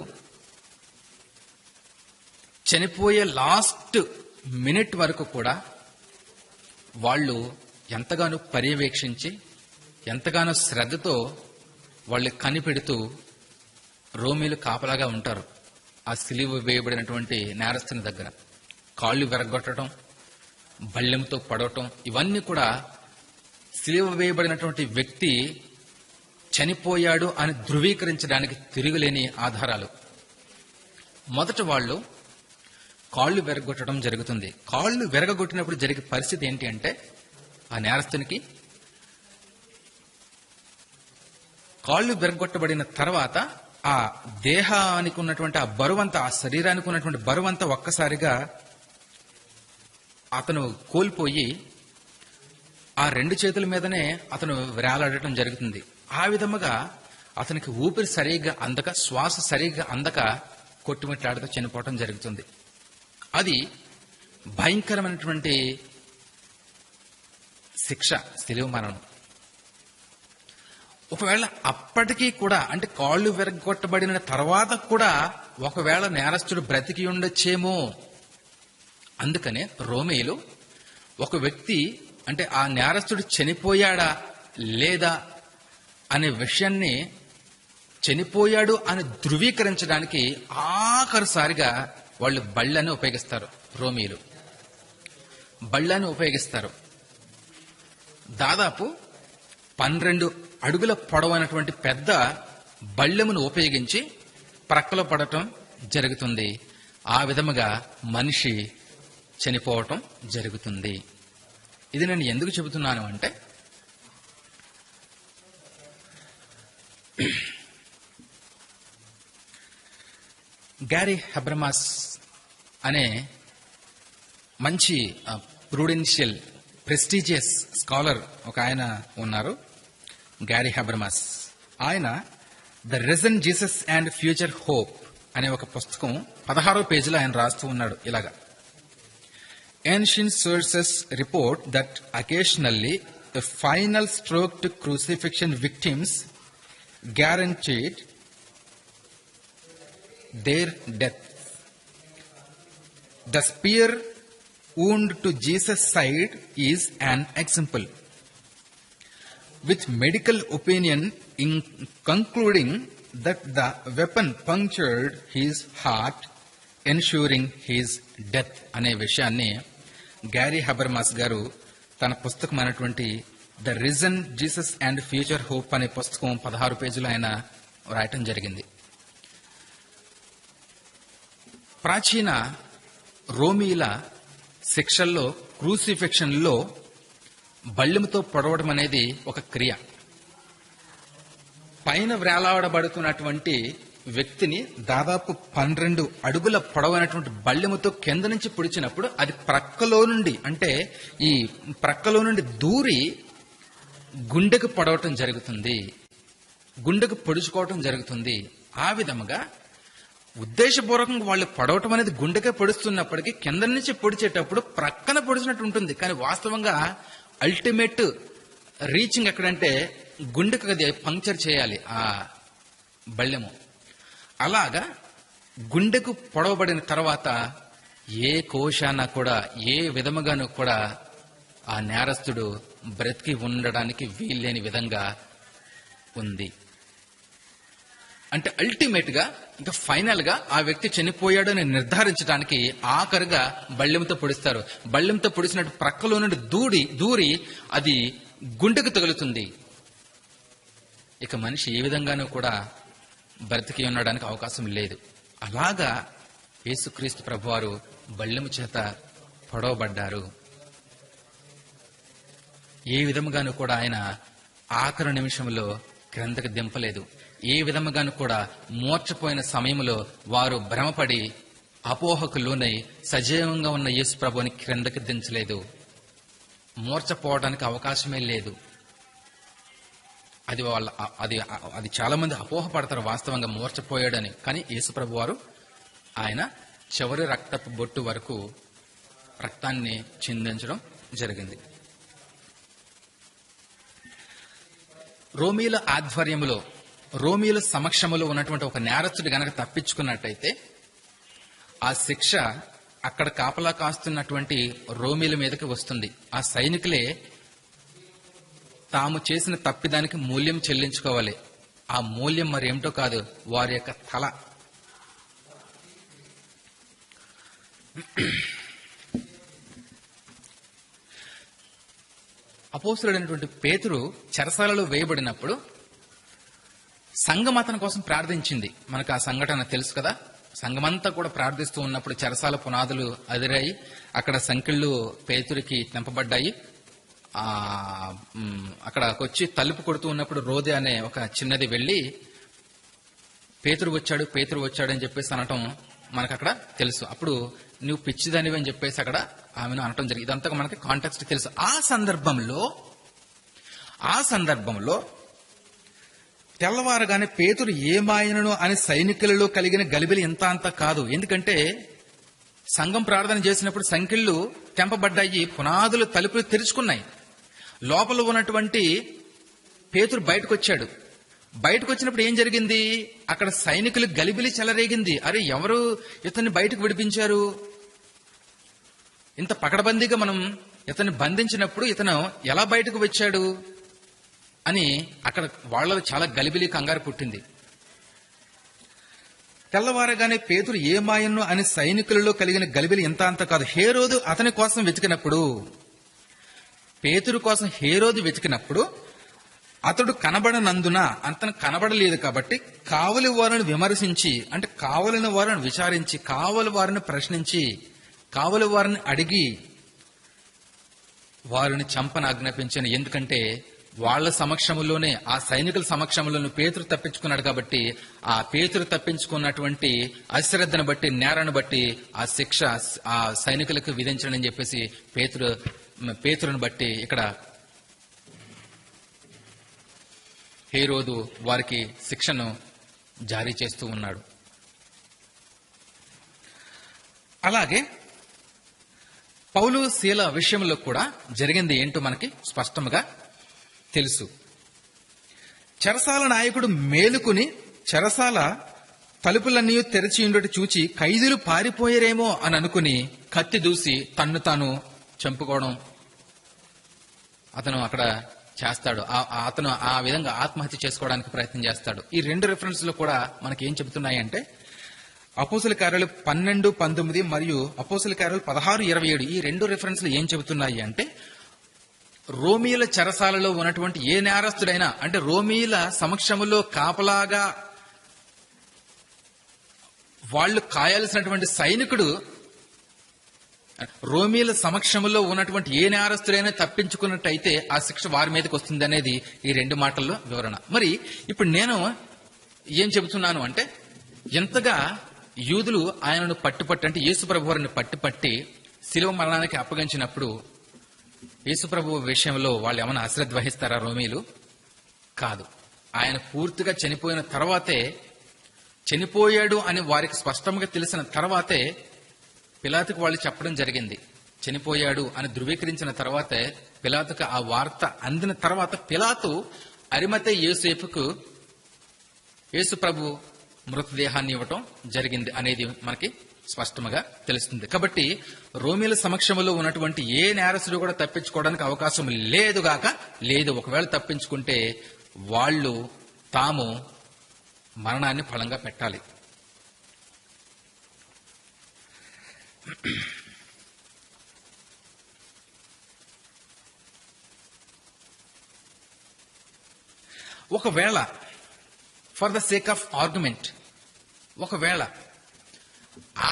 చనిపోయే లాస్ట్ మినిట్ వరకు కూడా వాళ్ళు ఎంతగానో పర్యవేక్షించి, ఎంతగానో శ్రద్ధతో వాళ్ళు కనిపెడుతూ రోమిలు కాపలాగా ఉంటారు. ఆ సిలువ వేయబడినటువంటి నేరస్తుని దగ్గర కాళ్ళు విరగొట్టడం, బళ్ళెంతో పడవటం, ఇవన్నీ కూడా సిలువ వేయబడినటువంటి వ్యక్తి చనిపోయాడు అని ధృవీకరించడానికి తిరుగులేని ఆధారాలు. మొదట వాళ్ళు కాళ్ళు విరగొట్టడం జరుగుతుంది. కాళ్ళు విరగొట్టినప్పుడు జరిగే పరిస్థితి ఏంటి అంటే, ఆ నేరస్తునికి కాళ్ళు విరగొట్టబడిన తర్వాత ఆ దేహానికి ఉన్నటువంటి ఆ బరువంతా, ఆ శరీరానికి ఉన్నటువంటి బరువంతా ఒక్కసారిగా అతను కోల్పోయి ఆ రెండు చేతుల మీదనే అతను వేలాడటం జరుగుతుంది. ఆ విధముగా అతనికి ఊపిరి సరిగ్గా అందక, శ్వాస సరిగ్గా అందక కొట్టుమిట్లాడుతూ చనిపోవటం జరుగుతుంది. అది భయంకరమైనటువంటి శిక్ష, శిలువ మరణం. ఒకవేళ అప్పటికీ కూడా, అంటే కాళ్ళు విరగొట్టబడిన తర్వాత కూడా ఒకవేళ నేరస్తుడు బ్రతికి ఉండొచ్చేమో. అందుకనే రోమీయులు ఒక వ్యక్తి, అంటే ఆ నేరస్తుడు చనిపోయాడా లేదా అనే విషయాన్ని, చనిపోయాడు అని ధృవీకరించడానికి ఆఖరిసారిగా వాళ్ళు బళ్ళని ఉపయోగిస్తారు. రోమీయులు బళ్ళని ఉపయోగిస్తారు. దాదాపు 12 అడుగుల పొడవైనటువంటి పెద్ద బళ్ళెమును ఉపయోగించి ప్రక్కలో పడటం జరుగుతుంది. ఆ విధముగా మనిషి చనిపోవటం జరుగుతుంది. ఇది నేను ఎందుకు చెబుతున్నాను అంటే, గ్యారీ హెబ్రమాస్ అనే మంచి ప్రూడెన్షియల్ ప్రెస్టీజియస్ స్కాలర్ ఒక ఆయన ఉన్నారు, గ్యారీ హెబ్రమాస్. ఆయన the risen Jesus and future hope అనే ఒక పుస్తకం 16వ పేజీలో ఆయన రాస్తూ ఉన్నాడు ఇలాగా: Ancient sources report that occasionally a final stroke to crucifixion victims guaranteed their death. The spear wound to Jesus' side is an example, with medical opinion in concluding that the weapon punctured his heart, ensuring his death అనే విషయాన్ని Gary Habermas గారు తన పుస్తకమైనటువంటి the risen Jesus and future hope అనే పుస్తకం 16 పేజీలో ఆయన రాయటం జరిగింది. ప్రాచీన రోమీల శిక్షల్లో, క్రూసిఫిక్షన్లో బళ్ళెముతో పొడవడం అనేది ఒక క్రియ. పైన వేలాడబడుతున్నటువంటి వ్యక్తిని దాదాపు 12 అడుగుల పొడవైనటువంటి బళ్ళెముతో కింద నుంచి పొడిచినప్పుడు అది ప్రక్కలో నుండి, అంటే ఈ ప్రక్కలో నుండి దూరి గుండెకు పొడవటం జరుగుతుంది, గుండెకు పొడుచుకోవటం జరుగుతుంది. ఆ విధముగా ఉద్దేశపూర్వకంగా వాళ్ళు పొడవటం అనేది గుండెకే పొడుస్తున్నప్పటికీ కింద నుంచి పొడిచేటప్పుడు ప్రక్కన పొడిచినట్టు ఉంటుంది. కానీ వాస్తవంగా అల్టిమేట్ రీచింగ్ ఎక్కడంటే గుండెకు అది పంక్చర్ చేయాలి ఆ బళ్ళెము. అలాగా గుండెకు పొడవబడిన తర్వాత ఏ కోశాన కూడా, ఏ విధముగాను కూడా ఆ నేరస్తుడు బ్రతికి ఉండడానికి వీల్లేని విధంగా ఉంది. అంటే అల్టిమేట్ గా, ఇంకా ఫైనల్ గా ఆ వ్యక్తి చనిపోయాడు అని నిర్ధారించడానికి ఆఖరిగా బళ్ళెంతో పొడిస్తారు. బళ్ళెంతో పొడిచినట్టు ప్రక్కలో నుండి దూరి అది గుండెకు తగులుతుంది. ఇక మనిషి ఏ విధంగానూ కూడా బ్రతికి ఉండడానికి అవకాశం లేదు. అలాగా యేసుక్రీస్తు ప్రభువారు బళ్ళెము చేత పొడవబడ్డారు. ఏ విధముగాను కూడా ఆయన ఆఖరి నిమిషంలో క్రిందకి దింపలేదు. ఏ విధముగాను కూడా మూర్చపోయిన సమయంలో వారు భ్రమపడి అపోహకు లోనై సజీవంగా ఉన్న యేసు ప్రభువుని క్రిందకి దించలేదు. మూర్చపోవడానికి అవకాశమే లేదు. అది చాలా మంది అపోహ పడతారు వాస్తవంగా మూర్చపోయాడని. కానీ యేసు ప్రభు వారు ఆయన చివరి రక్తపు బొట్టు వరకు రక్తాన్ని చిందించడం జరిగింది. రోమీల ఆధ్వర్యంలో, రోమీల సమక్షంలో ఉన్నటువంటి ఒక నేరస్తుడు గనక తప్పించుకున్నట్టయితే ఆ శిక్ష అక్కడ కాపలా కాస్తున్నటువంటి రోమీల మీదకి వస్తుంది. ఆ సైనికులే తాము చేసిన తప్పిదానికి మూల్యం చెల్లించుకోవాలి. ఆ మూల్యం మరేమిటో కాదు, వారి యొక్క తల. అపోస్తలుడైనటువంటి పేతురు చెరసాలలో వేయబడినప్పుడు సంఘం అతని కోసం ప్రార్థించింది. మనకు ఆ సంఘటన తెలుసు కదా. సంఘమంతా కూడా ప్రార్థిస్తూ ఉన్నప్పుడు చెరసాల పునాదులు అదిరాయి, అక్కడ సంకెళ్ళు పేతురికి తెంపబడ్డాయి. అక్కడకొచ్చి తలుపు కొడుతూ ఉన్నప్పుడు రోదే అనే ఒక చిన్నది వెళ్లి పేతురు వచ్చాడు అని చెప్పేసి అనటం మనకు అక్కడ తెలుసు. అప్పుడు నువ్వు పిచ్చిదానివి అని చెప్పేసి అక్కడ ఆమెను అనటం జరిగింది. ఇదంతా మనకి కాంటెక్స్ట్ తెలుసు. ఆ సందర్భంలో ఆ సందర్భంలో తెల్లవారగానే పేతురు ఏమాయనను అని సైనికులలో కలిగిన గలిబిలి ఇంత అంత కాదు. ఎందుకంటే సంఘం ప్రార్థన చేసినప్పుడు సంఖ్యలు తెంపబడ్డాయి, పునాదులు తలుపులు తెరుచుకున్నాయి. లోపల ఉన్నటువంటి పేతురు బయటకు వచ్చాడు. బయటకు వచ్చినప్పుడు ఏం జరిగింది? అక్కడ సైనికులు గలిబిలి చెలరేగింది. అరే, ఎవరు ఇతన్ని బయటకు విడిపించారు? ఇంత పకడ్బందీగా మనం ఇతన్ని బంధించినప్పుడు ఇతను ఎలా బయటకు వచ్చాడు అని అక్కడ వాళ్ళలో చాలా గలిబిలి, కంగారు పుట్టింది. తెల్లవారగానే పేతురు ఏమాయను అని సైనికులలో కలిగిన గలిబిలి ఇంత అంత కాదు. హేరోదు అతని కోసం వెతికినప్పుడు, పేతురు కోసం హేరోదు వెతికినప్పుడు అతడు కనబడనందున, అతను కనబడలేదు కాబట్టి కావలి వారిని విమర్శించి, అంటే కావలిన వారిని విచారించి, కావలి వారిని ప్రశ్నించి, కావలి వారిని అడిగి వారిని చంపని ఆజ్ఞాపించాను. ఎందుకంటే వాళ్ళ సమక్షంలోనే, ఆ సైనికుల సమక్షంలోనే పేతురు తప్పించుకున్నాడు కాబట్టి ఆ పేతురు తప్పించుకున్నటువంటి అశ్రద్ధను బట్టి, నేరాన్ని బట్టి ఆ శిక్ష ఆ సైనికులకు విధించడని చెప్పేసి పేతురుని బట్టి ఇక్కడ హేరోదు వారికి శిక్షను జారీ చేస్తూ ఉన్నాడు. అలాగే పౌలు శీల విషయంలో కూడా జరిగింది ఏంటో మనకి స్పష్టంగా తెలుసు. చెరసాల నాయకుడు మేలుకుని చెరసాల తలుపులన్నీ తెరిచి ఉండటి చూచి ఖైదీలు పారిపోయారేమో అని అనుకుని కత్తి దూసి తన్ను తాను చంపుకోవడం అతను అక్కడ చేస్తాడు. అతను ఆ విధంగా ఆత్మహత్య చేసుకోవడానికి ప్రయత్నం చేస్తాడు. ఈ రెండు రిఫరెన్స్ లో కూడా మనకి ఏం చెబుతున్నాయి అంటే, అపోస్తుల కార్యాలు 12:19 మరియు అపోస్తుల కార్యాలు 16:27 ఈ రెండు రిఫరెన్స్లు ఏం చెబుతున్నాయి అంటే, రోమీల చెరసాలలో ఉన్నటువంటి ఏ నేరస్తుడైనా, అంటే రోమీల సమక్షములో కాపలాగా వాళ్ళు కాయాల్సినటువంటి సైనికుడు రోమీల సమక్షంలో ఉన్నటువంటి ఏ నేరస్తుడైనా తప్పించుకున్నట్టయితే ఆ శిక్ష వారి మీదకి వస్తుంది అనేది ఈ రెండు మాటల్లో వివరణ. మరి ఇప్పుడు నేను ఏం చెబుతున్నాను అంటే, ఎంతగా యూదులు ఆయనను పట్టుపట్టి, అంటే యేసుప్రభు వారిని పట్టుపట్టి శిలువ మరణానికి అప్పగించినప్పుడు యేసుప్రభు విషయంలో వాళ్ళు ఏమైనా అశ్రద్ధ వహిస్తారా రోమీలు? కాదు. ఆయన పూర్తిగా చనిపోయిన తర్వాతే, చనిపోయాడు అని వారికి స్పష్టంగా తెలిసిన తర్వాతే పిలాతుకు వాళ్ళు చెప్పడం జరిగింది. చనిపోయాడు అని ధృవీకరించిన తర్వాతే, పిలాతుకు ఆ వార్త అందిన తర్వాత పిలాతు అరిమతే యోసేపుకు యేసు ప్రభు మృతదేహాన్ని ఇవ్వటం జరిగింది అనేది మనకి స్పష్టంగా తెలుస్తుంది. కాబట్టి రోమీల సమక్షంలో ఉన్నటువంటి ఏ నేరస్తుడు కూడా తప్పించుకోవడానికి అవకాశం లేదు. ఒకవేళ తప్పించుకుంటే వాళ్ళు తాము మరణాన్ని ఫలంగా పెట్టాలి. ఒకవేళ for the sake of argument, ఒకవేళ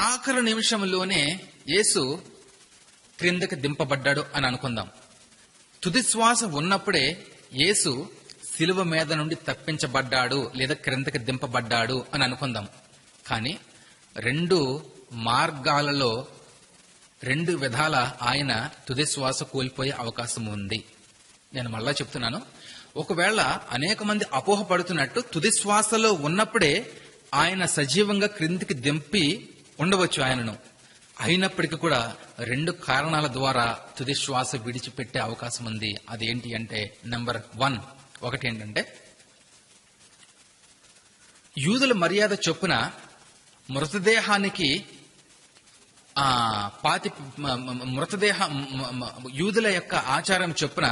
ఆఖరి నిమిషంలోనే యేసు క్రిందకి దింపబడ్డాడు అని అనుకుందాం. తుది శ్వాస ఉన్నప్పుడే యేసు శిలువ మీద నుండి తప్పించబడ్డాడు లేదా క్రిందకి దింపబడ్డాడు అని అనుకుందాం. కానీ రెండు మార్గాలలో, రెండు విధాల ఆయన తుది శ్వాస కోల్పోయే అవకాశం ఉంది. నేను మళ్ళా చెప్తున్నాను, ఒకవేళ అనేక మంది అపోహ పడుతున్నట్టు తుది శ్వాసలో ఉన్నప్పుడే ఆయన సజీవంగా క్రిందికి దింపి ఉండవచ్చు ఆయనను. అయినప్పటికీ కూడా రెండు కారణాల ద్వారా తుది శ్వాస విడిచిపెట్టే అవకాశం ఉంది. అదేంటి అంటే, నెంబర్ 1 ఒకటి ఏంటంటే, యూదుల మర్యాద చొప్పున మృతదేహానికి యూదుల యొక్క ఆచారం చొప్పున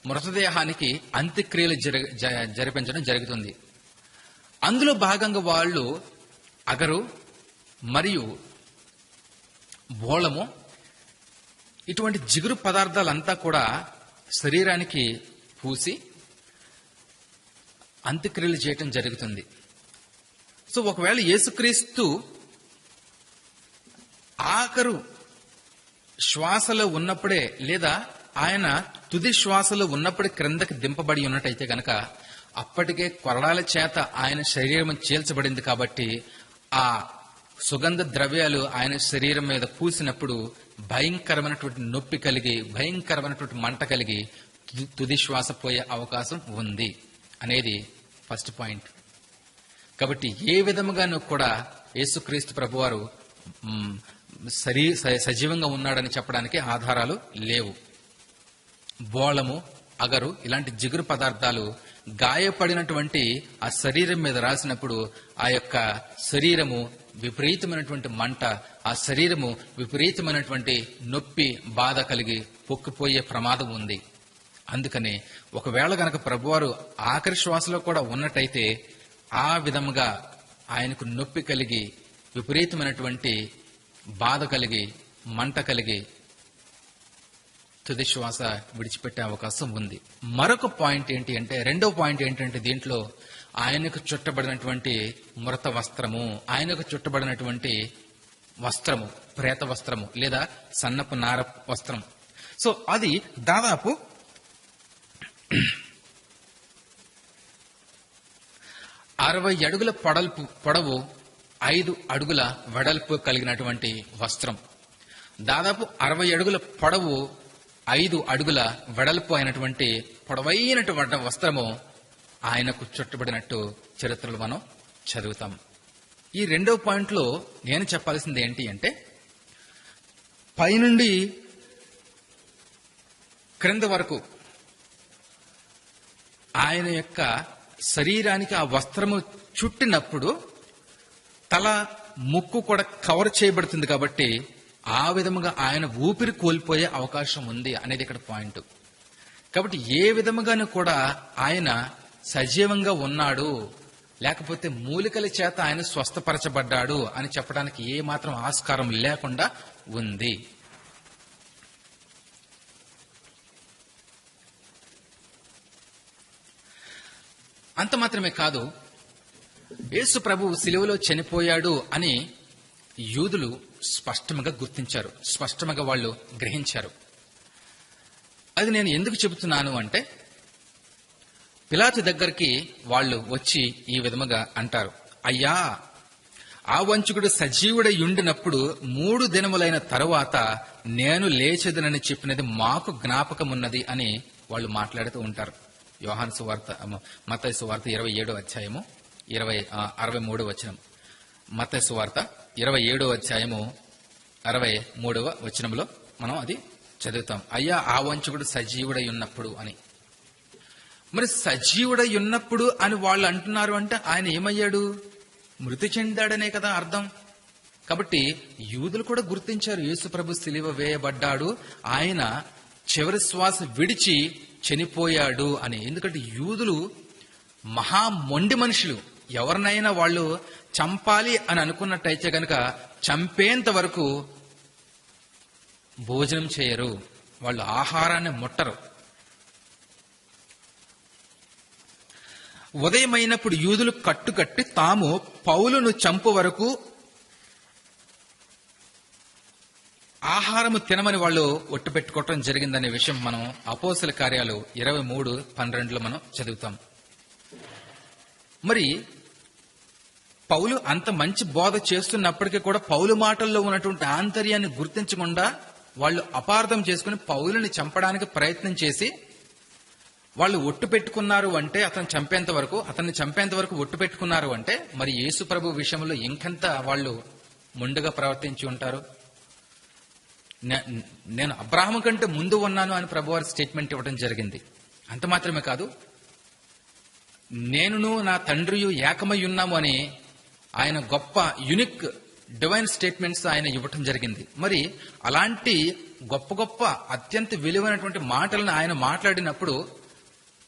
మృతదేహానికి అంత్యక్రియలు జరిపించడం జరుగుతుంది. అందులో భాగంగా వాళ్ళు అగరు మరియు బోళము ఇటువంటి జిగురు పదార్థాలంతా కూడా శరీరానికి పూసి అంత్యక్రియలు చేయటం జరుగుతుంది. సో ఒకవేళ యేసుక్రీస్తు ఆఖరు శ్వాసలో ఉన్నప్పుడే లేదా ఆయన తుది శ్వాసలో ఉన్నప్పుడే క్రిందకి దింపబడి ఉన్నట్టయితే గనక అప్పటికే కొరడాల చేత ఆయన శరీరం చీల్చబడింది కాబట్టి ఆ సుగంధ ద్రవ్యాలు ఆయన శరీరం మీద పూసినప్పుడు భయంకరమైనటువంటి నొప్పి కలిగి, భయంకరమైనటువంటి మంట కలిగి తుది శ్వాస పోయే అవకాశం ఉంది అనేది ఫస్ట్ పాయింట్. కాబట్టి ఏ విధముగానూ కూడా యేసుక్రీస్తు ప్రభువారు సజీవంగా ఉన్నాడని చెప్పడానికి ఆధారాలు లేవు. బోళము, అగరు ఇలాంటి జిగురు పదార్థాలు గాయపడినటువంటి ఆ శరీరం మీద రాసినప్పుడు ఆ యొక్క శరీరము విపరీతమైనటువంటి మంట, ఆ శరీరము విపరీతమైనటువంటి నొప్పి, బాధ కలిగి పొక్కిపోయే ప్రమాదం ఉంది. అందుకని ఒకవేళ గనక ప్రభువారు ఆఖరి శ్వాసలో కూడా ఉన్నట్టయితే ఆ విధముగా ఆయనకు నొప్పి కలిగి, విపరీతమైనటువంటి బాధ కలిగి, మంట కలిగి తుది శ్వాస విడిచిపెట్టే అవకాశం ఉంది. మరొక పాయింట్ ఏంటి అంటే, రెండో పాయింట్ ఏంటంటే, దీంట్లో ఆయనకు చుట్టబడినటువంటి మృత వస్త్రము, ఆయనకు చుట్టబడినటువంటి వస్త్రము, ప్రేత వస్త్రము లేదా సన్నపు నార వస్త్రం. సో అది దాదాపు 60 అడుగుల పొడవు, 5 అడుగుల వెడల్పు కలిగినటువంటి వస్త్రం. దాదాపు 60 అడుగుల పొడవు, 5 అడుగుల వెడల్పు అయినటువంటి పొడవైనటువంటి వస్త్రము ఆయనకు చుట్టబడినట్టు చరిత్రలు మనం చదువుతాం. ఈ రెండో పాయింట్లో నేను చెప్పాల్సింది ఏంటి అంటే, పైనుండి క్రింద వరకు ఆయన యొక్క శరీరానికి ఆ వస్త్రము చుట్టినప్పుడు తల, ముక్కు కూడా కవర్ చేయబడుతుంది. కాబట్టి ఆ విధముగా ఆయన ఊపిరి కోల్పోయే అవకాశం ఉంది అనేది ఇక్కడ పాయింట్. కాబట్టి ఏ విధముగాను కూడా ఆయన సజీవంగా ఉన్నాడు, లేకపోతే మూలికల చేత ఆయన స్వస్థపరచబడ్డాడు అని చెప్పడానికి ఏ మాత్రం ఆస్కారం లేకుండా ఉంది. అంత మాత్రమే కాదు, యేసు ప్రభువు శిలువలో చనిపోయాడు అని యూదులు స్పష్టంగా గుర్తించారు, స్పష్టంగా వాళ్ళు గ్రహించారు. అది నేను ఎందుకు చెబుతున్నాను అంటే, పిలాతు దగ్గరికి వాళ్ళు వచ్చి ఈ విధముగా అంటారు, అయ్యా, ఆ వంచకుడు సజీవుడై ఉండినప్పుడు 3 దినములైన తరువాత నేను లేచెదనని చెప్పినది మాకు జ్ఞాపకమున్నది అని వాళ్ళు మాట్లాడుతూ ఉంటారు. యోహాను సువార్త, మత్తయి సువార్త 27వ అధ్యాయము 63వ వచనం. మత్తయి సువార్త 27వ అధ్యాయము 63వ వచనంలో మనం అది చదువుతాం. అయ్యా, ఆ వంచకుడు సజీవుడై ఉన్నప్పుడు అని. మరి సజీవుడై ఉన్నప్పుడు అని వాళ్ళు అంటున్నారు అంటే ఆయన ఏమయ్యాడు? మృతి చెందాడనే కదా అర్థం. కాబట్టి యూదులు కూడా గుర్తించారు, యేసు ప్రభు సిలువ వేయబడ్డాడు, ఆయన చివరి శ్వాస విడిచి చనిపోయాడు అని. ఎందుకంటే యూదులు మహా మొండి మనుషులు. ఎవరినైనా వాళ్ళు చంపాలి అని అనుకున్నట్టయితే గనక చంపేంత వరకు భోజనం చేయరు, వాళ్ళు ఆహారాన్ని ముట్టరు. ఉదయమైనప్పుడు యూదులు కట్టుకట్టి తాము పౌలును చంపు వరకు ఆహారము తినమని వాళ్ళు ఒట్టు పెట్టుకోవటం జరిగిందనే విషయం మనం అపోస్తల కార్యాలు 23:12 మనం చదువుతాం. మరి పౌలు అంత మంచి బోధ చేస్తున్నప్పటికీ కూడా పౌలు మాటల్లో ఉన్నటువంటి ఆంతర్యాన్ని గుర్తించకుండా వాళ్ళు అపార్థం చేసుకుని పౌలుని చంపడానికి ప్రయత్నం చేసి వాళ్ళు ఒట్టు పెట్టుకున్నారు అంటే, అతన్ని చంపేంత వరకు ఒట్టు పెట్టుకున్నారు అంటే, మరి యేసు ప్రభు విషయంలో ఇంకెంత వాళ్ళు మొండుగా ప్రవర్తించి ఉంటారు. నేను అబ్రాహాము కంటే ముందు ఉన్నాను అని ప్రభువారి స్టేట్మెంట్ ఇవ్వడం జరిగింది. అంత మాత్రమే కాదు, నేనును నా తండ్రియు ఏకమై ఉన్నాము అని ఆయన గొప్ప యునిక్ డివైన్ స్టేట్మెంట్స్ ఆయన ఇవ్వటం జరిగింది. మరి అలాంటి గొప్ప గొప్ప అత్యంత విలువైనటువంటి మాటలను ఆయన మాట్లాడినప్పుడు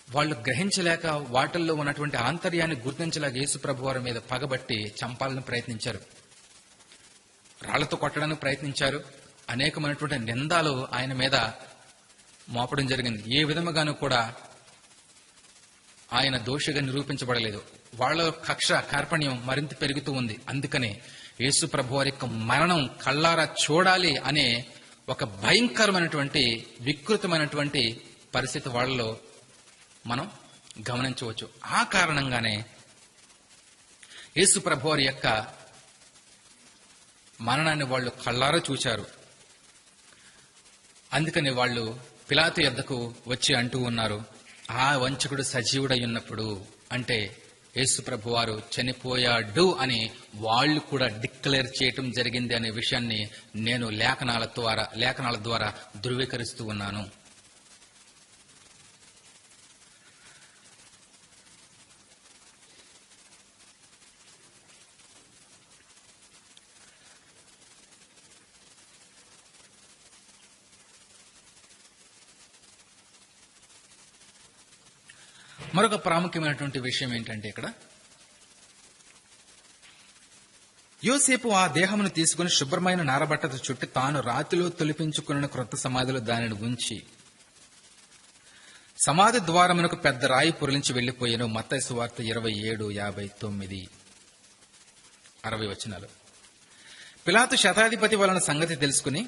వాళ్ళు గ్రహించలేక, వాటిల్లో ఉన్నటువంటి ఆంతర్యాన్ని గుర్తించలేక యేసు ప్రభువారి మీద పగబట్టి చంపాలని ప్రయత్నించారు, రాళ్లతో కొట్టడానికి ప్రయత్నించారు, అనేకమైనటువంటి నిందాలు ఆయన మీద మోపడం జరిగింది. ఏ విధముగానూ కూడా ఆయన దోషిగా నిరూపించబడలేదు. వాళ్ళ కక్ష కార్పణ్యం మరింత పెరుగుతూ ఉంది. అందుకనే యేసు ప్రభువారి యొక్క మరణం కళ్ళారా చూడాలి అనే ఒక భయంకరమైనటువంటి వికృతమైనటువంటి పరిస్థితి వాళ్ళలో మనం గమనించవచ్చు. ఆ కారణంగానే యేసు ప్రభువారి యొక్క మరణాన్ని వాళ్ళు కళ్ళారా చూశారు. అందుకని వాళ్ళు పిలాతు యొద్దకు వచ్చి అంటూ ఉన్నారు, ఆ వంచకుడు సజీవుడై ఉన్నప్పుడు, అంటే యేసు ప్రభు వారు చనిపోయాడు అని వాళ్ళు కూడా డిక్లేర్ చేయటం జరిగింది అనే విషయాన్ని నేను లేఖనాల ద్వారా ధృవీకరిస్తూ ఉన్నాను. మరొక ప్రాముఖ్యమైనటువంటి విషయం ఏంటంటే, ఇక్కడ యోసేపు ఆ దేహమును తీసుకుని శుభ్రమైన నారబట్టతో చుట్టి తాను రాతిలో తొలిపించుకున్న క్రొత్త సమాధిలో దానిని ఉంచి సమాధి ద్వారమునకు పెద్ద రాయి పొరలించి వెళ్లిపోయాను. మత్తయి సువార్త 27:59, 60 వచనాలు. పిలాతు శతాధిపతి వలన సంగతి తెలుసుకుని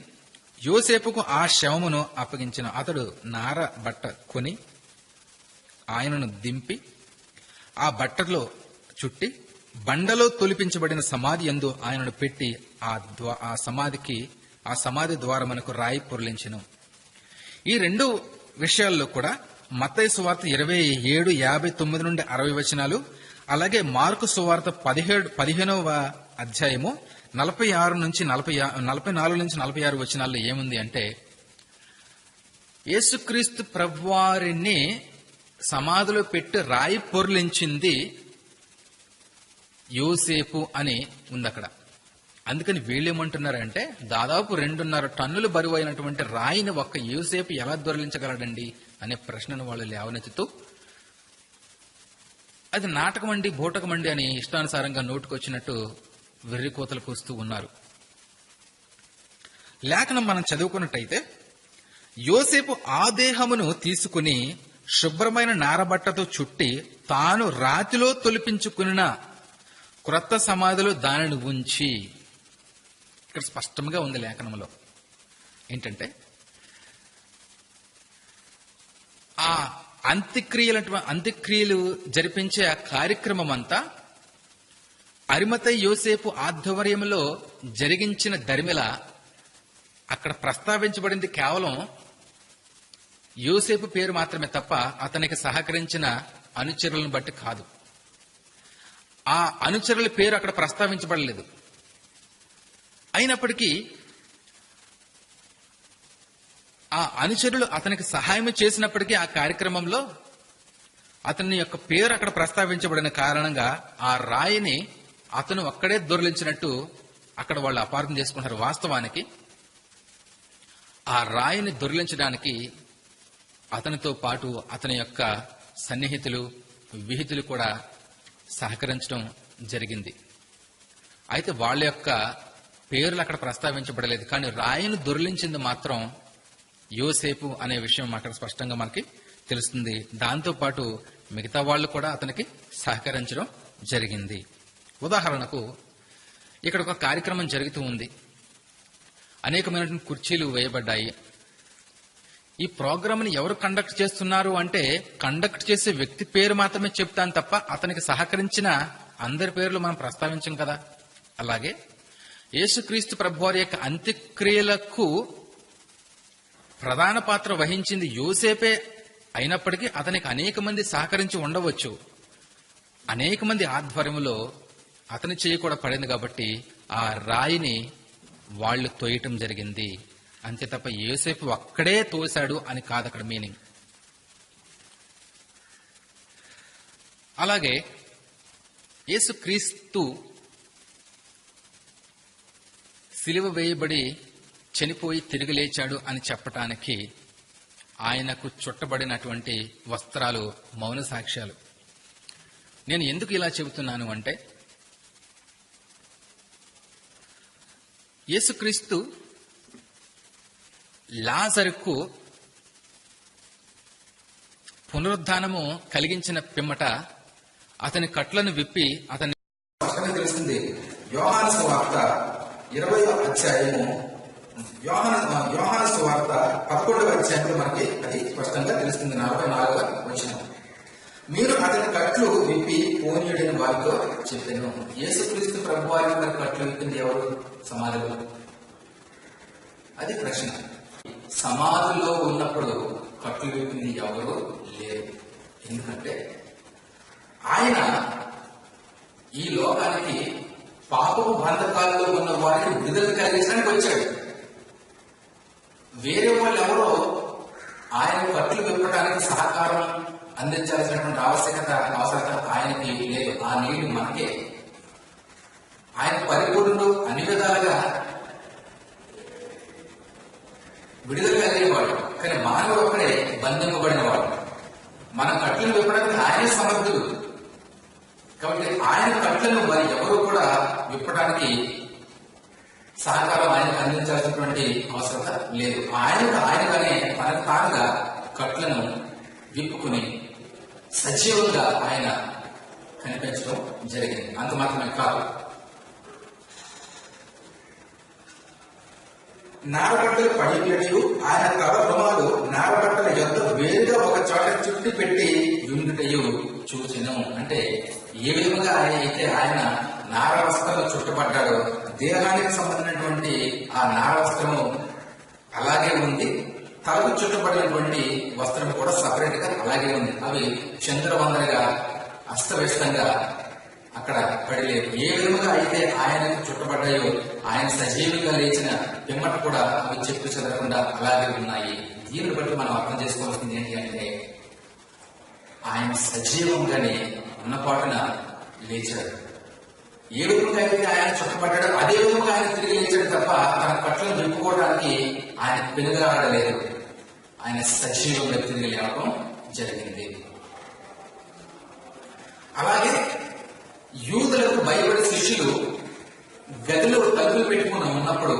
యోసేపుకు ఆ శవమును అప్పగించిన. అతడు నార బట్ట కొని ఆయనను దింపి ఆ బట్టలో చుట్టి బండలో తొలిపించబడిన సమాధి యందు ఆయనను పెట్టి ఆ సమాధి ద్వారమునకు రాయి పొరలించెను. ఈ రెండు విషయాల్లో కూడా మత్తయి సువార్త 27:59 నుండి 60 వచనాలు, అలాగే మార్కు సువార్త 15వ అధ్యాయము 44 నుంచి 46 వచనాల్లో ఏముంది అంటే, యేసుక్రీస్తు ప్రభువారిని సమాధిలో పెట్టి రాయి పొర్లించింది యోసేపు అని ఉంది అక్కడ. అందుకని వీళ్ళేమంటున్నారంటే, దాదాపు 2.5 టన్నులు బరువు అయినటువంటి రాయిని ఒక్క యోసేపు ఎలా దొరిలించగలడండి అనే ప్రశ్నను వాళ్ళు లేవనెత్తుతూ, అది నాటకమండి బూటకమండి అని ఇష్టానుసారంగా నోటుకొచ్చినట్టు వెర్రికోతలు కూస్తూ ఉన్నారు. లేఖనం మనం చదువుకున్నట్టయితే, యోసేపు ఆ దేహమును తీసుకుని శుభ్రమైన నారబట్టతో చుట్టి తాను రాతిలో తొలిపించుకున్న క్రొత్త సమాధిలో దానిని ఉంచి, ఇక్కడ స్పష్టంగా ఉంది లేఖనంలో ఏంటంటే, ఆ అంత్యక్రియలు జరిపించే ఆ కార్యక్రమం అంతా అరిమతయి యోసేపు ఆధ్వర్యంలో జరిగించిన దరిమిల అక్కడ ప్రస్తావించబడింది కేవలం యోసేపు పేరు మాత్రమే తప్ప అతనికి సహకరించిన అనుచరులను బట్టి కాదు. ఆ అనుచరుల పేరు అక్కడ ప్రస్తావించబడలేదు. అయినప్పటికీ ఆ అనుచరులు అతనికి సహాయం చేసినప్పటికీ ఆ కార్యక్రమంలో అతని యొక్క పేరు అక్కడ ప్రస్తావించబడిన కారణంగా ఆ రాయిని అతను ఒక్కడే దొర్లించినట్టు అక్కడ వాళ్ళు అపార్థం చేసుకుంటారు. వాస్తవానికి ఆ రాయిని దొర్లించడానికి అతనితో పాటు అతని యొక్క సన్నిహితులు, విహితులు కూడా సహకరించడం జరిగింది. అయితే వాళ్ళ యొక్క పేర్లు అక్కడ ప్రస్తావించబడలేదు. కానీ రాయిని దొర్లించింది మాత్రం యోసేపు అనే విషయం అక్కడ స్పష్టంగా మనకి తెలుస్తుంది. దాంతో పాటు మిగతా వాళ్ళు కూడా అతనికి సహకరించడం జరిగింది. ఉదాహరణకు ఇక్కడ ఒక కార్యక్రమం జరుగుతూ ఉంది. అనేకమైనటువంటి కుర్చీలు వేయబడ్డాయి. ఈ ప్రోగ్రామ్ ని ఎవరు కండక్ట్ చేస్తున్నారు అంటే, కండక్ట్ చేసే వ్యక్తి పేరు మాత్రమే చెప్తాను తప్ప అతనికి సహకరించిన అందరి పేర్లు మనం ప్రస్తావించం కదా. అలాగే యేసుక్రీస్తు ప్రభువారి యొక్క అంత్యక్రియలకు ప్రధాన పాత్ర వహించింది యోసేపే అయినప్పటికీ అతనికి అనేక మంది సహకరించి ఉండవచ్చు. అనేక మంది ఆధ్వర్యంలో అతని చేయి కూడా పడింది కాబట్టి ఆ రాయిని వాళ్ళు తోయటం జరిగింది. అంతే తప్ప యోసేపు ఒక్కడే తోశాడు అని కాదు అక్కడ మీనింగ్. అలాగే యేసుక్రీస్తు సిలువ వేయబడి చనిపోయి తిరిగి లేచాడు అని చెప్పటానికి ఆయనకు చుట్టబడినటువంటి వస్త్రాలు మౌన సాక్ష్యాలు. నేను ఎందుకు ఇలా చెబుతున్నాను అంటే, యేసుక్రీస్తు లాజరుకు పునరుద్ధానము కలిగించిన పిమ్మట అతని కట్లను విప్పి అతని తెలుస్తుంది. యోహాను సువార్త 20వ అధ్యాయము, యోహాను సువార్త 11వ అధ్యాయంలో మనకి అది స్పష్టంగా తెలుస్తుంది. 44వ వచనం, మీరు అతని కట్లు విప్పి పోనీయుడైన వారితో చెప్పాను. యేసుక్రీస్తు ప్రభువారి కట్లు విప్పింది ఎవరు? సమాధిలో. అది ప్రశ్న. సమాధిలో ఉన్నప్పుడు కట్లు విప్పింది ఎవరు లేరు. ఎందుకంటే ఆయన ఈ లోకానికి పాపపు బంధకాల్లో ఉన్న వారికి విడుదల కలిగించడానికి వచ్చాడు. వేరే వాళ్ళు ఎవరో ఆయన కట్లు విప్పడానికి సహకారం అందించాల్సినటువంటి అవసరత ఆయనకి లేదు. ఆ నీళ్లు మనకే. ఆయన పరిపూర్ణుడు, అన్ని విధాలుగా విడుదల కలిగినవాడు. కానీ మానవుడు ఒక్కడే బంధింపబడినవాడు. మన కట్లను విప్పడానికి ఆయన సమర్థుడు. కాబట్టి ఆయన కట్లను మరి ఎవరు కూడా విప్పడానికి సహకారం ఆయనకు అందించాల్సినటువంటి అవసరత లేదు. ఆయనగానే తనకు తానుగా కట్లను విప్పుకుని సజీవంగా ఆయన కనిపించడం జరిగింది. అంత మాత్రమే కాదు, నారబట్టలు పడినట్లు ఆయన తల రుమాలు నారబట్టల యొద్ద వేరుగా ఒక చోట చుట్టి పెట్టి ఉండుటయు చూచెను. అంటే ఏ విధంగా ఆయన నార వస్త్రంలో చుట్టబడ్డాడో దేహానికి సంబంధించినటువంటి ఆ నార వస్త్రము అలాగే ఉంది. తలకు చుట్టబడినటువంటి వస్త్రం కూడా సపరేట్ గా అలాగే ఉంది. అవి చంద్రవందరగా అస్తవ్యస్తంగా అక్కడ పడిలేదు. ఏ విధంగా అయితే ఆయనకు చుట్టబడ్డాయో ఆయన సజీవంగా లేచిన పిమ్మట కూడా అవి చెట్టు చెదరకుండా అలాగే ఉన్నాయి. దీనిని బట్టి మనం అర్థం చేసుకోవాల్సింది ఏంటి అంటే ఆయన సజీవంగానే ఉన్నపాటున లేచాడు. ఏ విధంగా అయితే ఆయన చుట్టబడ్డాడో అదే విధంగా ఆయన తిరిగి లేచాడు తప్ప తన పట్లను నింపుకోవడానికి ఆయన పెనుగలాడలేదు. ఆయన సజీవంగా తిరిగి లేవడం జరిగింది. అలాగే యూదులకు భయపడే శిష్యులు గదిలో తలుపులు పెట్టుకుని ఉన్నప్పుడు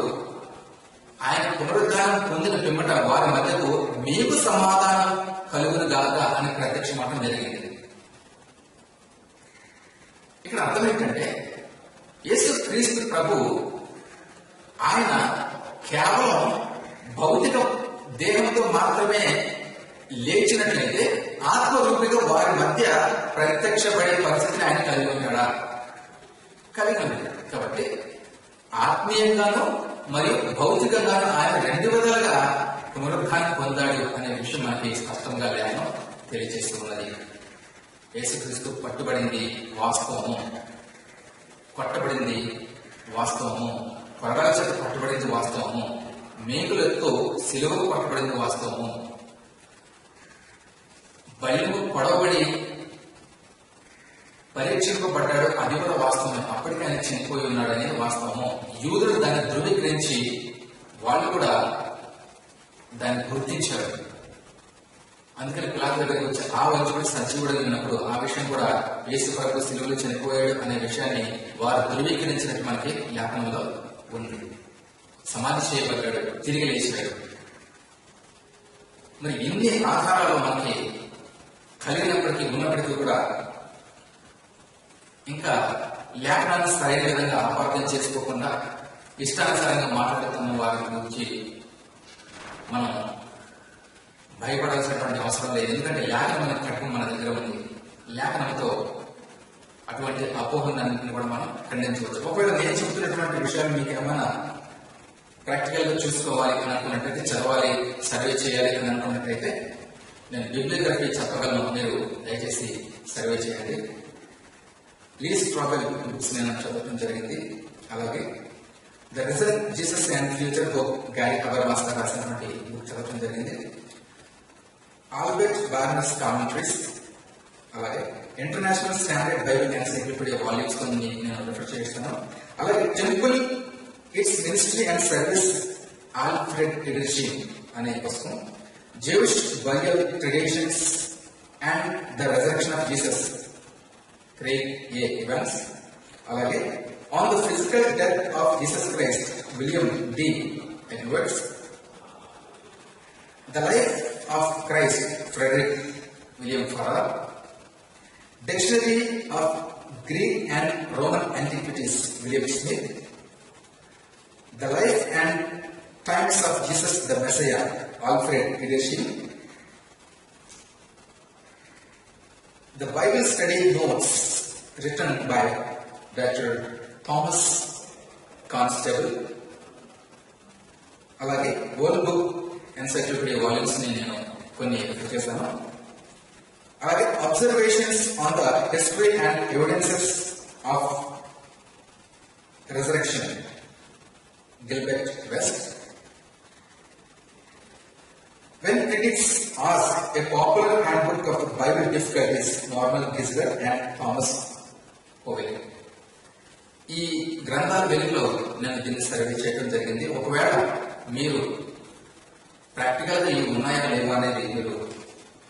ఆయన పునరుద్ధానం పొందిన పిమ్మట వారి మధ్యకు మీకు సమాధానం కలుగును గాక అని ప్రత్యక్షమవడం జరిగింది. ఇక్కడ అర్థం ఏంటంటే యేసు క్రీస్తు ప్రభు ఆయన కేవలం భౌతిక దేహంతో మాత్రమే లేచినట్లయితే ఆత్మరూపిగా వారి మధ్య ప్రత్యక్షపడే పరిస్థితిని ఆయన కలిగి ఉన్నాడా? కలిగి ఉన్నాడు. కాబట్టి ఆత్మీయంగానూ మరియు భౌతికంగానూ ఆయన రెండు విధాలుగా పునరుద్ధానం పొందాడు అనే విషయం మనకి స్పష్టంగా లేఖనం తెలియజేస్తున్నది. యేసుక్రీస్తు పట్టుబడింది వాస్తవము, కొట్టబడింది వాస్తవము, కొరడాల చేత పట్టుబడింది వాస్తవము, మేకులతో సిలువకు పట్టుబడింది వాస్తవము, బయలు పొడవబడి పరీక్షింపబడ్డాడు అది కూడా వాస్తవమే. అప్పటికే ఆయన చనిపోయి ఉన్నాడు అనేది వాస్తవము. యూదులు దాన్ని ధృవీకరించి వాళ్ళు కూడా దాన్ని గుర్తించారు. అందుకని పిలాతు దగ్గరికి వచ్చి ఆ వంశుడు సజీవుడు ఉన్నప్పుడు ఆ విషయం కూడా యేసు ప్రభు సిలువలో చనిపోయాడు అనే విషయాన్ని వారు ధృవీకరించినట్టు మనకి లేఖనంలో ఉంది. సమాధి చేయబడ్డాడు, తిరిగి లేచాడు. మరి ఎన్ని ఆధారాలు మనకి కలిగినప్పటికీ ఉన్నప్పటికీ కూడా ఇంకా లేఖనాన్ని సరైన విధంగా అపార్థం చేసుకోకుండా ఇష్టానుసారంగా మాట్లాడుతున్న వారి గురించి మనం భయపడాల్సినటువంటి అవసరం లేదు. ఎందుకంటే లేఖనం అనే ఖడ్గం మన దగ్గర ఉంది. లేఖనంతో అటువంటి అపోహలన్నింటినీ కూడా మనం ఖండించవచ్చు. ఒకవేళ నేను చెబుతున్నటువంటి విషయాలు మీకు ఏమైనా ప్రాక్టికల్ గా చూసుకోవాలి అని అనుకున్నట్టయితే, చదవాలి, సర్వే చేయాలి అని అనుకున్నట్టయితే నేను బిబ్లియోగ్రఫీ చెప్పగలను. మీరు దయచేసి సర్వే చేయండి. ప్లీజ్ ట్రావెల్ బుక్స్ నేను చదవడం జరిగింది. అలాగే the result Jesus and future hope గారి హబర్మాస్ గారు రాసినటువంటి బుక్ చదవడం జరిగింది. ఆల్బర్ట్ బార్నెస్ కామెంటరీస్, అలాగే international standard Bible encyclopedia volumes కొన్ని నేను రిఫర్ చేస్తాను. అలాగే temple its ministry and service Alfred edition అనే పుస్తకం, Jewish burial traditions and the resurrection of Jesus, Craig A. Evans. అలాగే on the physical death of Jesus Christ, William D. Edwards. The life of Christ, Frederick William Farrar. Dictionary of Greek and Roman Antiquities, William Smith. The life and times of Jesus the Messiah, Alfred Edersheim. The Bible study notes written by Dr. Thomas Constable. అలాగే world book encyclopedia volumes ని నేను కొన్ని refer చేశాను. అలాగే observations on the history and evidences of resurrection, Gilbert West. When critics ask a popular handbook of the Bible difficulties, Norman Geisler and Thomas Powell. ఈ గ్రంథాల వెలుగులో నేను దీన్ని సర్వే చేయడం జరిగింది. ఒకవేళ మీరు ప్రాక్టికల్ గా ఇవి ఉన్నాయా లేవా అనేది మీరు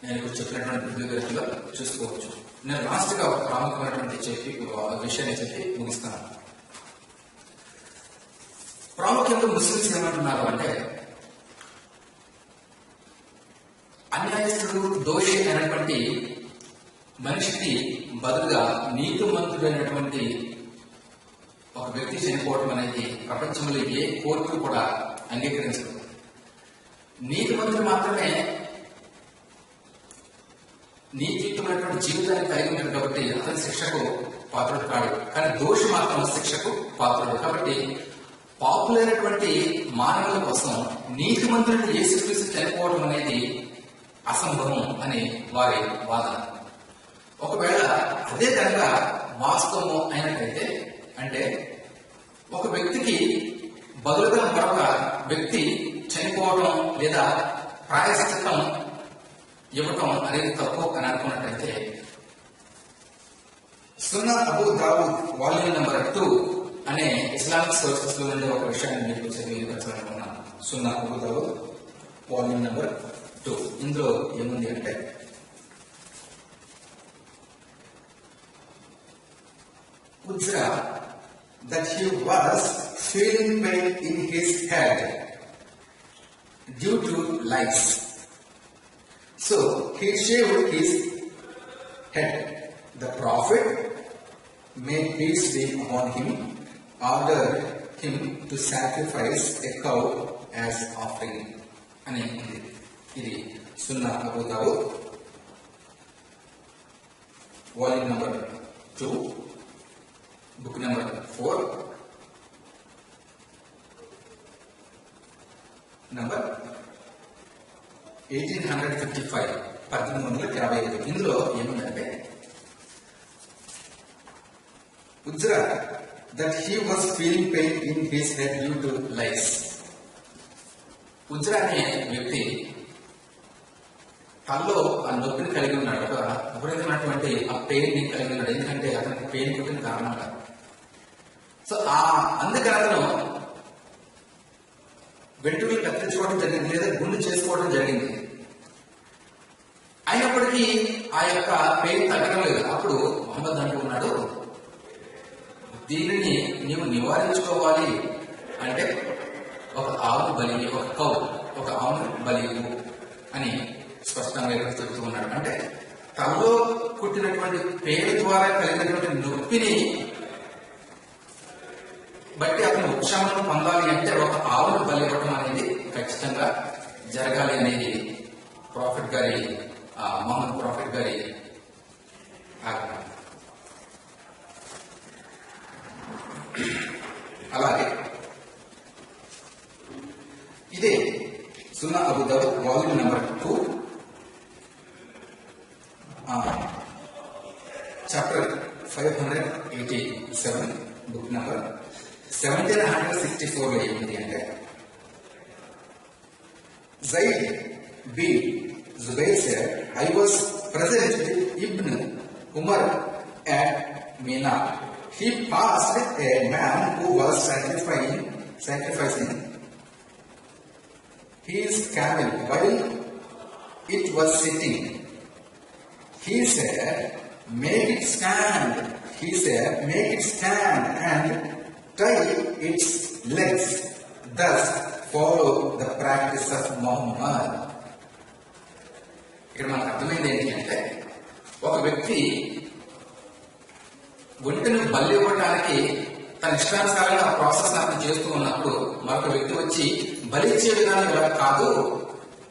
నేను ఇప్పుడు చెప్పినటువంటి బిబ్లియోగ్రఫీలో చూసుకోవచ్చు. నేను లాస్ట్ గా ఒక ప్రాముఖ్యమైనటువంటి విషయాన్ని చెప్పి ముగిస్తాను. ప్రాముఖ్యంగా ముస్లింస్ ఏమంటున్నారు అంటే, అన్యాయస్తుడు దోషి అయినటువంటి మనిషికి బదులుగా నీతిమంతుడైనటువంటి ఒక వ్యక్తి చనిపోవడం అనేది ప్రపంచంలో ఏ కోర్టు కూడా అంగీకరించదు. నీతిమంతుడు మాత్రమే నీతియుక్తమైనటువంటి జీవితాన్ని కలిగి ఉంటాడు కాబట్టి అతని శిక్షకు పాత్రుడు కాడు. కానీ దోషి మాత్రం శిక్షకు పాత్రుడు. కాబట్టి పాపులైనటువంటి మానవుల కోసం నీతిమంతుడిని యేసుక్రీస్తు చనిపోవడం అనేది అసంభవం అని వారి వాదన. ఒకవేళ అదే కనుక వాస్తవము అయినట్లయితే, అంటే ఒక వ్యక్తికి బదులుగా మరొక వ్యక్తి చనిపోవడం లేదా ప్రాయశ్చిత్తం ఇవ్వటం అనేది తప్పు అని అనుకున్నట్లయితే, సున్నా అబూ దావూద్ వాల్యూమ్ నెంబర్ 2 అనే ఇస్లామిక్ సోర్సెస్ లో ఉండే ఒక విషయాన్ని మీకు చదివించాలనుకున్నాను. సున్నా అబూ దావూద్ వాల్యూమ్ నెంబర్ 2. ఇందులో ఏముంది అంటే, Uzra that he was feeling pain in his head due to lice. So he shaved his head. The Prophet, may peace be upon him, ordered him to sacrifice a cow as offering. అని ఇది సున్నా Abu Dawood volume number 2, book number 4, number 1855, 1855. ఇందులో ఏముందంటే, ఉజ్రా that he was feeling pain in his head due to lice. ఉజ్రా అనే వ్యక్తి తల్లో ఆ నొప్పిని కలిగి ఉన్నాడు, ఒక విపరీతమైనటువంటి ఆ పెయిన్ ని కలిగి ఉన్నాడు. ఎందుకంటే అతనికి పెయిన్ పుట్టిన కారణంగా. సో అందుకని అతను వెంట్రుకలు కత్తిరించుకోవడం జరిగింది, లేదా గుండు చేసుకోవడం జరిగింది. అయినప్పటికీ ఆ యొక్క పెయిన్ తగ్గడం లేదు. అప్పుడు మహమ్మద్ అంటున్నాడు, దీనిని నీవు నివారించుకోవాలి అంటే ఒక ఆవును బలి, ఒక ఆవును బలి అని స్పష్టంగా చెబుతూ ఉన్నాడు. అంటే తనలో కుట్టినటువంటి పేరు ద్వారా కలిగినటువంటి నొప్పిని బట్టి అతను ఉపశమనం పొందాలి అంటే ఒక ఆవును బలి ఇవ్వడం అనేది ఖచ్చితంగా జరగాలి అనేది ప్రాఫిట్ గారి, మహమ్మద్ ప్రాఫిట్ గారి ఆజ్ఞ. అలాగే ఇదే Sunan Abu Dawood volume number 2, chapter 587, book number 1764 లో ఏమిటి అంటే, Zaid bin Zubair said, I was present with Ibn Umar at Mina. He passed a man who was sacrificing his camel while it was sitting. He said, make it stand. He said, make it stand and tie its legs. Thus follow the practice of Muhammad. ఇక్కడ మనకు అర్థమైంది ఏంటి అంటే, ఒక వ్యక్తి ఒంటిని బలి ఇవ్వడానికి తన ఇష్టానుసారంగా ఆ ప్రాసెస్ అతను చేస్తూ ఉన్నప్పుడు మరొక వ్యక్తి వచ్చి బలి ఇచ్చే విధానం ఇలా కాదు,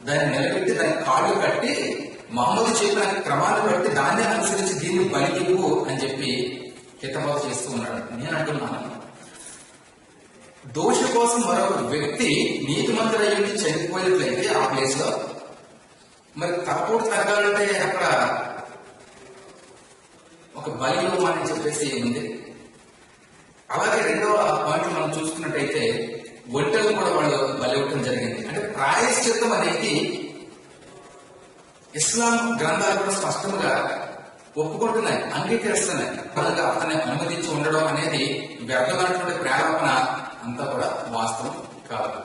దాన్ని నిలబెట్టి దాన్ని కాళ్ళు కట్టి మహమ్మద్ చెప్పిన క్రమాన్ని బట్టి దాన్ని అనుసరించి దీన్ని బలి ఇవ్వు అని చెప్పి హితబాబు చేస్తూ ఉన్నాడు. నేను అంటున్నాను, దోషి కోసం మరొక వ్యక్తి నీతిమంతుడయ్యుండి చనిపోయినట్లయితే ఆ ప్లేస్ లో మరి తలపోటు తగ్గాలంటే అక్కడ ఒక బలిహోమం అని చెప్పేసి ఏముంది. అలాగే రెండవ పాయింట్ మనం చూసుకున్నట్టయితే ఒంటెలు కూడా వాళ్ళు బలి ఇవ్వటం జరిగింది. అంటే ప్రాయశ్చిత్తం అనేది ఇస్లాం గ్రంథాలు కూడా స్పష్టంగా ఒప్పుకుంటున్నాయి, అంగీకరిస్తున్నాయి. బలంగా అతన్ని అనుమతించి ఉండడం అనేది వ్యర్థమైనటువంటి ప్రేరేపణ అంతా కూడా వాస్తవం కాదు.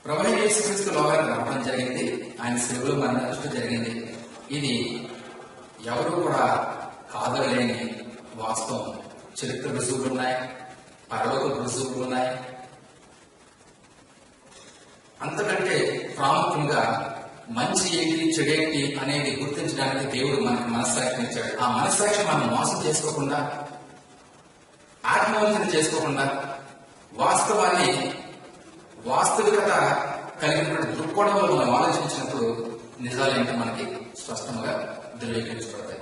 ప్రభువైన యేసుక్రీస్తు లోకానికి రావడం జరిగింది, ఆయన శిలువలో మరణించడం జరిగింది. ఇది ఎవరు కూడా కాదలేని వాస్తవం. చరిత్ర రుజువులు ఉన్నాయి, పరలోక రుజువులు ఉన్నాయి. అంతకంటే ప్రాముఖ్యంగా మంచి ఏంటి చెడేంటి అనేది గుర్తించడానికి దేవుడు మనకు మనస్సాక్షిని ఇచ్చాడు. ఆ మనస్సాక్షి మనం మోసం చేసుకోకుండా, ఆత్మవంచన చేసుకోకుండా, వాస్తవాన్ని వాస్తవికత కలిగినటువంటి దృక్కోణంలో మనం ఆలోచించినప్పుడు నిజాలేంటో మనకి స్పష్టంగా ధృవీకరించబడతాయి.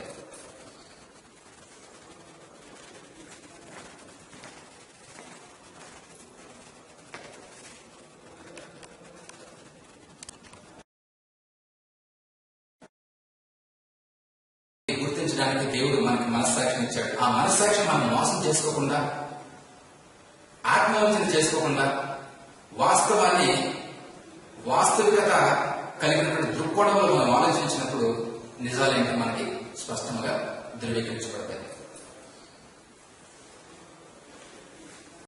గుర్తించడానికి దేవుడు మనకి మనస్సాక్షిని ఇచ్చాడు. ఆ మనస్సాక్షి మనం మోసం చేసుకోకుండా, ఆత్మవంచన చేసుకోకుండా, వాస్తవాన్ని వాస్తవికత కలిగినటువంటి దృక్కోణంలో మనం ఆలోచించినప్పుడు నిజాలేంటో మనకి స్పష్టంగా ధృవీకరించబడతాయి.